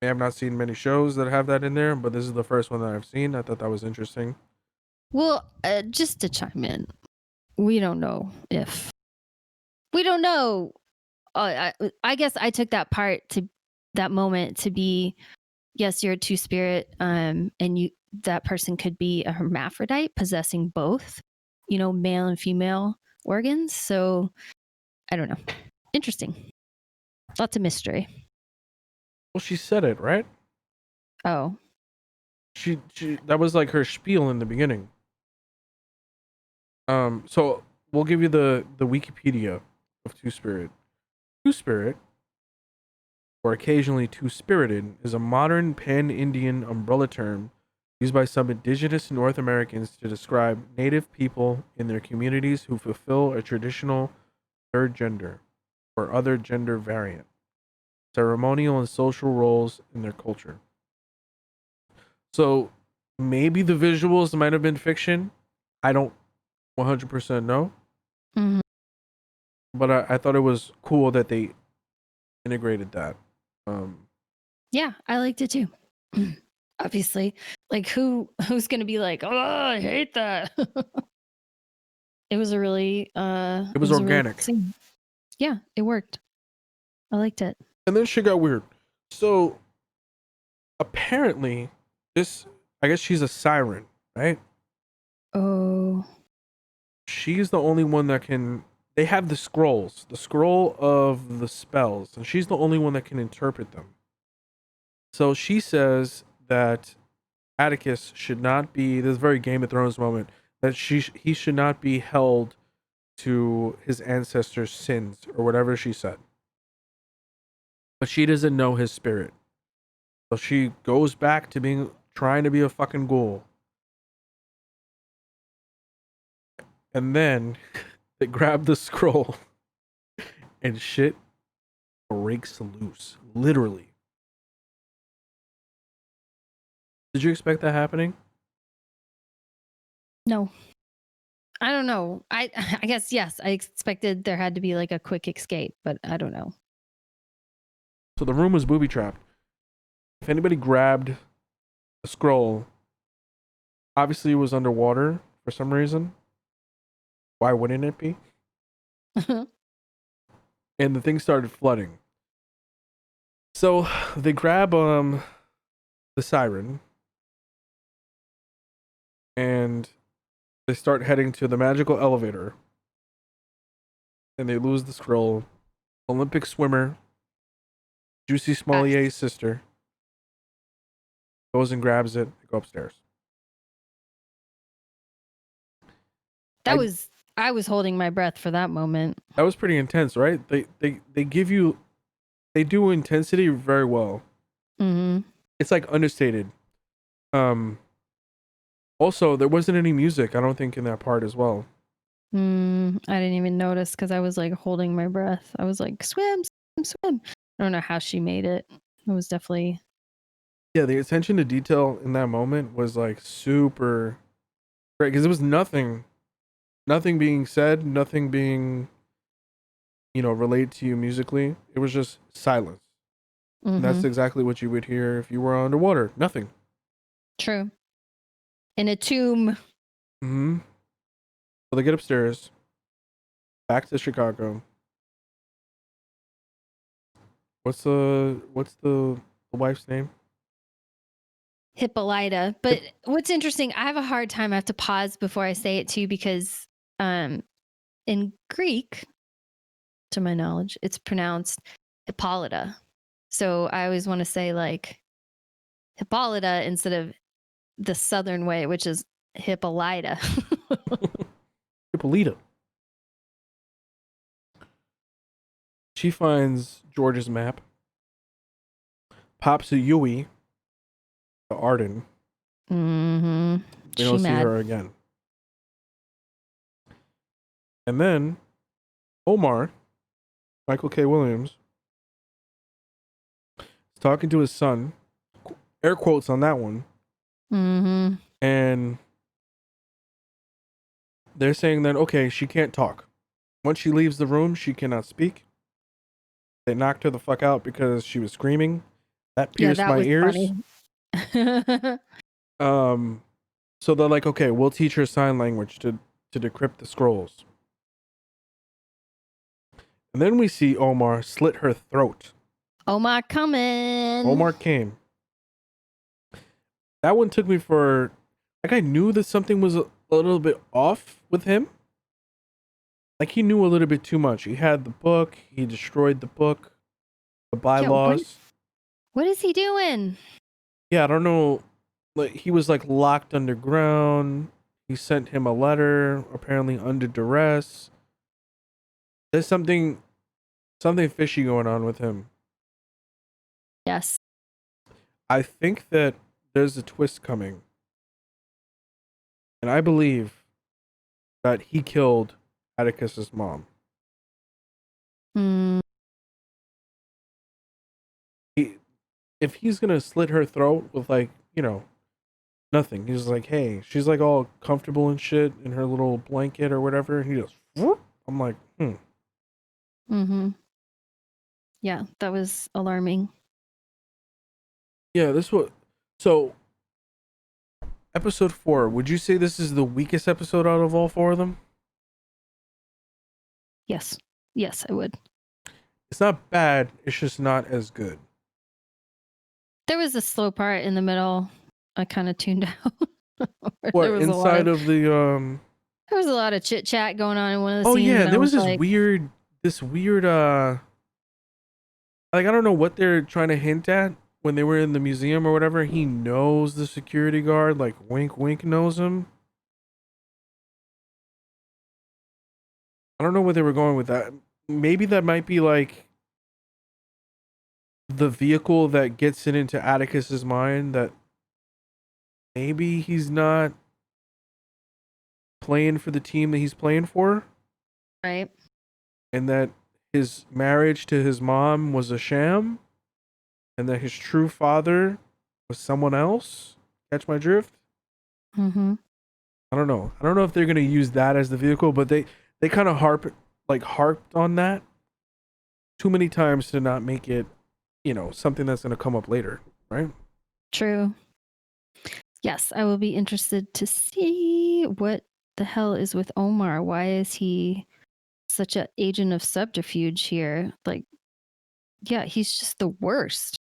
have not seen many shows that have that in there, but this is the first one that I've seen. I thought that was interesting. Well, just to chime in, we don't know. I guess I took that moment to be, yes, you're a two spirit, and that person could be a hermaphrodite possessing both, male and female organs. So I don't know. Interesting. Lots of mystery. Well, she said it, right? Oh. She that was like her spiel in the beginning. So we'll give you the Wikipedia of Two Spirit. Two Spirit, or occasionally Two Spirited, is a modern pan-Indian umbrella term used by some indigenous North Americans to describe native people in their communities who fulfill a traditional third gender or other gender variant, ceremonial and social roles in their culture. So maybe the visuals might have been fiction. I don't 100% know. Mm-hmm. But I thought it was cool that they integrated that. Yeah, I liked it too. Obviously, like who's gonna be like, oh, I hate that. It was a really it was organic. Yeah, it worked. I liked it. And then shit got weird. So apparently I guess she's a siren, right? Oh. She's the only one that can. They have the scroll of the spells, and she's the only one that can interpret them. So she says that Atticus should not be, this very Game of Thrones moment, that he should not be held to his ancestors' sins or whatever she said. But she doesn't know his spirit. So she goes back to trying to be a fucking ghoul. And then they grab the scroll and shit breaks loose. Literally. Did you expect that happening? No. I don't know. I guess yes. I expected there had to be like a quick escape, but I don't know. So the room was booby trapped. If anybody grabbed a scroll, obviously it was underwater for some reason. Why wouldn't it be? And the thing started flooding. So they grab the siren and they start heading to the magical elevator. And they lose the scroll. Olympic swimmer, Juicy Smolier's sister, goes and grabs it. They go upstairs. I was holding my breath for that moment. That was pretty intense, right? They give you, they do intensity very well. Mm-hmm. It's like understated. Also, there wasn't any music, I don't think, in that part as well. I didn't even notice because I was like holding my breath. I was like, swim, swim, swim. I don't know how she made it. It was definitely. Yeah, the attention to detail in that moment was like super great because it was nothing being said, nothing being, relate to you musically. It was just silence. Mm-hmm. And that's exactly what you would hear if you were underwater. Nothing. True. In a tomb. Mm-hmm. So they get upstairs, back to Chicago. What's the wife's name? Hippolyta. But what's interesting, I have a hard time. I have to pause before I say it too, because in Greek, to my knowledge, it's pronounced Hippolyta. So I always want to say like Hippolyta instead of the southern way, which is Hippolyta. Hippolyta. She finds George's map, pops a Yui to Arden. Mm-hmm. We don't see her again. And then Omar, Michael K. Williams, is talking to his son, air quotes on that one. Mm-hmm. And they're saying that, okay, she can't talk. Once she leaves the room, she cannot speak. They knocked her the fuck out because she was screaming. That pierced my ears. So they're like, okay, we'll teach her sign language to decrypt the scrolls. And then we see Omar slit her throat. Omar coming. Omar came. That one took me for, like, I knew that something was a little bit off with him. Like, he knew a little bit too much. He had the book. He destroyed the book. The bylaws. Yeah, what is he doing? Yeah, I don't know. Like, he was like locked underground. He sent him a letter, apparently under duress. There's something fishy going on with him. Yes. I think that there's a twist coming. And I believe that he killed Atticus's mom. If he's gonna slit her throat with, like, nothing, he's like, hey, she's like all comfortable and shit in her little blanket or whatever, and he just, whoop. I'm like, Yeah, that was alarming. Yeah, so episode 4, would you say this is the weakest episode out of all 4 of them? Yes, I would. It's not bad, it's just not as good. There was a slow part in the middle. I kind of tuned out. What, inside of the there was a lot of chit chat going on in one of the scenes. Oh yeah, there was this like, weird like, I don't know what they're trying to hint at when they were in the museum or whatever. He knows the security guard, like, wink wink, knows him. I don't know where they were going with that. Maybe that might be like the vehicle that gets it into Atticus's mind, that maybe he's not playing for the team that he's playing for. Right. And that his marriage to his mom was a sham. And that his true father was someone else. Catch my drift? Mm-hmm. I don't know. I don't know if they're going to use that as the vehicle, but they kind of harped on that too many times to not make it, something that's going to come up later. right? True. Yes, I will be interested to see what the hell is with Omar. Why is he such an agent of subterfuge here? Like, yeah, he's just the worst.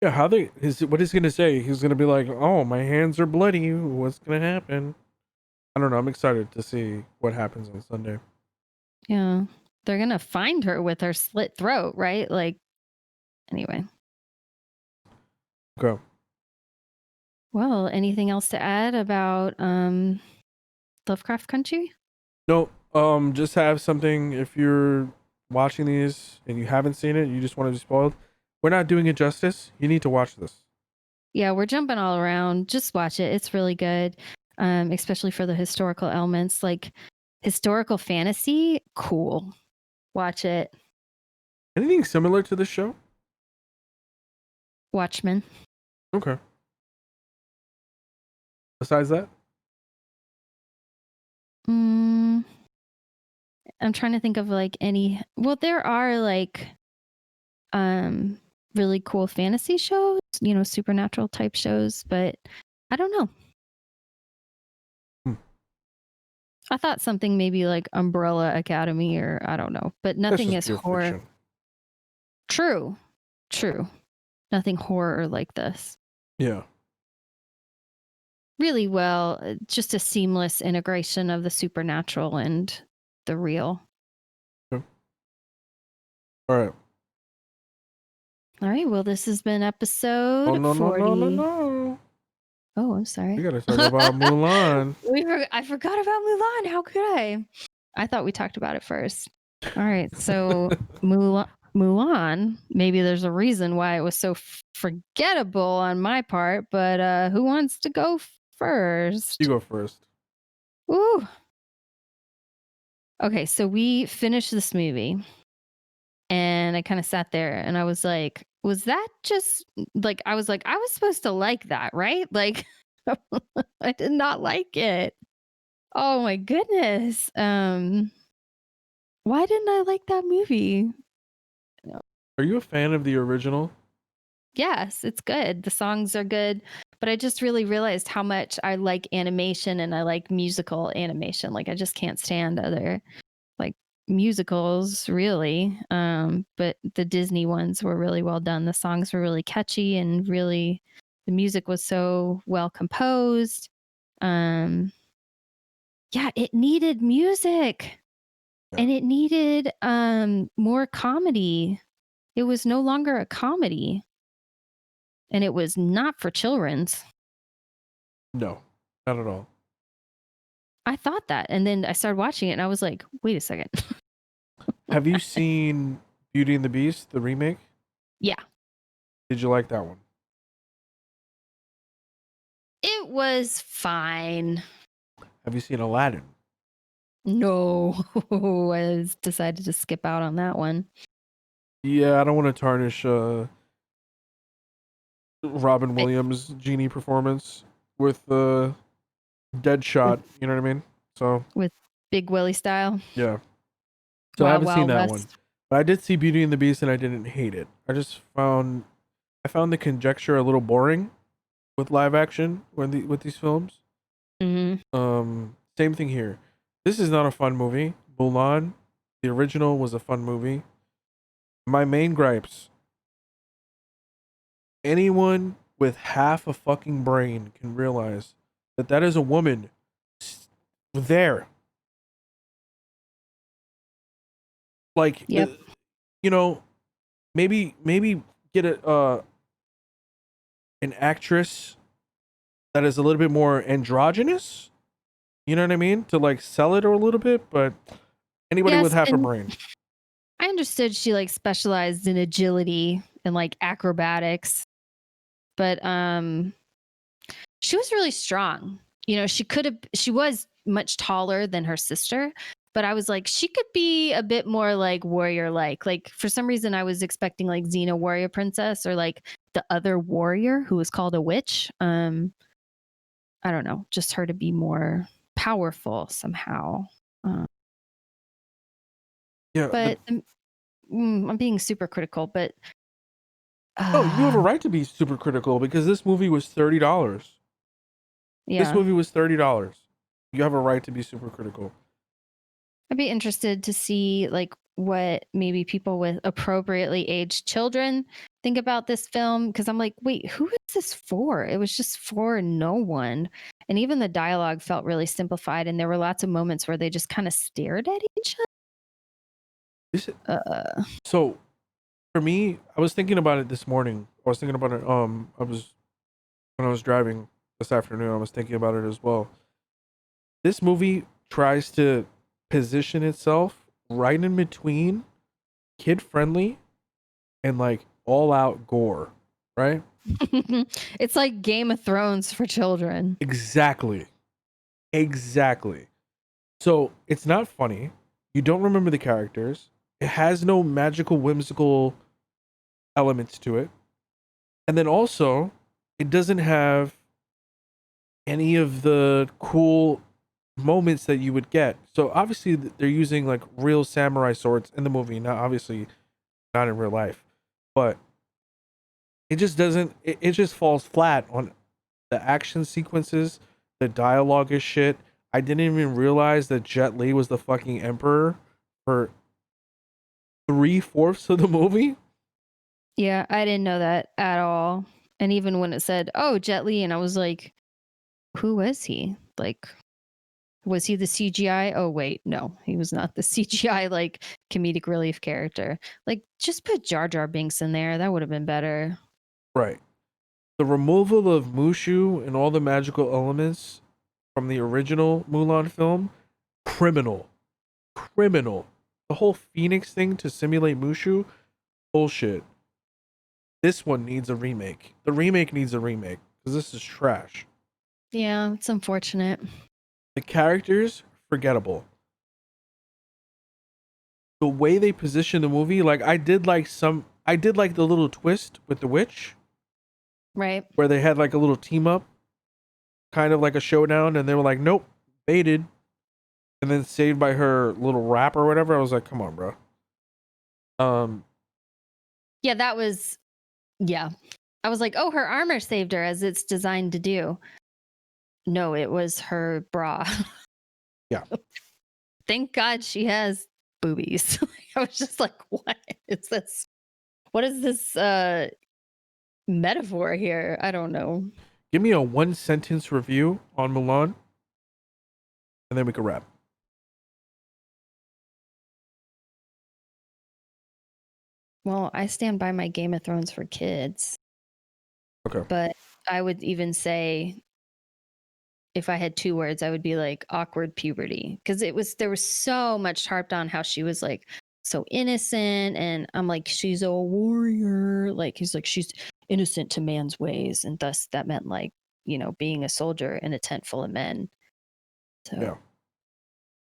Yeah, what is he gonna say? He's gonna be like, "Oh, my hands are bloody. What's gonna happen?" I don't know. I'm excited to see what happens on Sunday. Yeah. They're going to find her with her slit throat, right? Like, anyway. Okay. Well, anything else to add about Lovecraft Country? No, just have something. If you're watching these and you haven't seen it, you just want to be spoiled. We're not doing it justice. You need to watch this. Yeah, we're jumping all around. Just watch it. It's really good, especially for the historical elements. Like historical fantasy, cool. Watch it. Anything similar to this show? Watchmen. Okay. Besides that, Mm, I'm trying to think of like any. Well, there are like really cool fantasy shows, supernatural type shows, but I don't know. Hmm. I thought something maybe like Umbrella Academy or I don't know, but that's nothing just is pure horror. fiction. True. Nothing horror like this. Yeah. Really well, just a seamless integration of the supernatural and the real. Okay. All right. All right. Well, this has been episode Oh no 40. no! Oh, I'm sorry. We gotta talk about Mulan. I forgot about Mulan. How could I? I thought we talked about it first. All right. So Mulan, maybe there's a reason why it was so forgettable on my part, but who wants to go first? You go first. Ooh. Okay, so we finished this movie and I kind of sat there and I was like, was that just like I was supposed to like that, right? Like I did not like it. Oh my goodness. Why didn't I like that movie? Are you a fan of the original? Yes, it's good. The songs are good, but I just really realized how much I like animation and I like musical animation. Like I just can't stand other like musicals really. But the Disney ones were really well done. The songs were really catchy and really the music was so well composed. Um yeah, it needed music. Yeah. And it needed more comedy. It was no longer a comedy. And it was not for children's. No, not at all. I thought that. And then I started watching it and I was like, wait a second. Have you seen Beauty and the Beast, the remake? Yeah. Did you like that one? It was fine. Have you seen Aladdin? No. I decided to skip out on that one. Yeah, I don't want to tarnish Robin Williams' genie performance with Deadshot. You know what I mean? So With Big Willie style. yeah. So I Wild haven't seen Wild that West. one, but I did see Beauty and the Beast, and I didn't hate it. I found the conjecture a little boring with live action with these films. Same thing here. This is not a fun movie. Mulan, the original, was a fun movie. My main gripes: anyone with half a fucking brain can realize that that is a woman there. Like, Yep. you know, maybe get an actress that is a little bit more androgynous. You know what I mean? To like sell it a little bit, but anybody with Yes, half a and brain. I understood she like specialized in agility and like acrobatics, but she was really strong. She was much taller than her sister, but I was like, she could be a bit more like warrior like. Like for some reason I was expecting like Xena warrior princess or like the other warrior who was called a witch. I don't know, just her to be more powerful somehow. Yeah, But I'm being super critical, but Oh, you have a right to be super critical because this movie was $30. This Yeah. movie was $30. You have a right to be super critical. I'd be interested to see like what maybe people with appropriately aged children think about this film, because I'm like, wait, who is this for? It was just for no one. And even the dialogue felt really simplified, and there were lots of moments where they just kind of stared at each This, other. so for me, I was thinking about it this morning. I was thinking about it. When I was driving this afternoon, I was thinking about it as well. This movie tries to position itself right in between kid friendly and like all out gore, right? It's like Game of Thrones for children. Exactly. So it's not funny. You don't remember the characters. It has no magical, whimsical elements to it. And then also, it doesn't have any of the cool moments that you would get. So obviously, they're using like real samurai swords in the movie. Not obviously not in real life, but it just doesn't. It just falls flat on the action sequences. The dialogue is shit. I didn't even realize that Jet Li was the fucking emperor for 3/4 of the movie. Yeah, I didn't know that at all. And even when it said, "Oh, Jet Li," and I was like, "Who was he? Like, was he the CGI? Oh, wait, no, he was not the CGI like comedic relief character. Like, just put Jar Jar Binks in there. That would have been better." Right. The removal of Mushu and all the magical elements from the original Mulan film, criminal. The whole Phoenix thing to simulate Mushu, bullshit. This one needs a remake. The remake needs a remake because this is trash. Yeah, it's unfortunate. The characters, forgettable. The way they position the movie, like I did like the little twist with the witch Right. where they had like a little team up, kind of like a showdown, and they were like, nope, baited, and then saved by her little rap or whatever. I was like, come on, bro. Yeah, that was, yeah. I was like, oh, her armor saved her as it's designed to do. No, it was her bra. Yeah. Thank God she has boobies. I was just like, what is this? What is this metaphor here? I don't know. Give me a 1 sentence review on Mulan, and then we can wrap. Well, I stand by my Game of Thrones for kids. Okay. But I would even say, if I had 2 words, I would be like awkward puberty, because there was so much harped on how she was like so innocent, and I'm like, she's a warrior. Like he's like, she's innocent to man's ways, and thus that meant like, being a soldier in a tent full of men. So Yeah.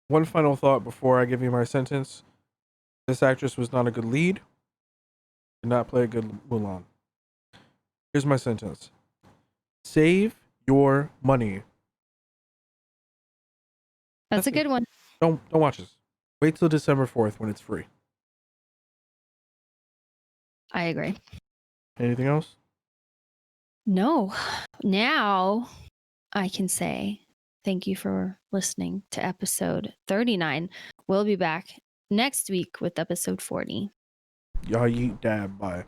One final thought before I give you my sentence. This actress was not a good lead. Did not play a good Mulan. Here's my sentence. Save your money. that's a good one. Don't watch this. Wait till December 4th when it's free. I agree. Anything else? No. Now I can say thank you for listening to episode 39. We'll be back next week with episode 40. Y'all yeet dab. Bye.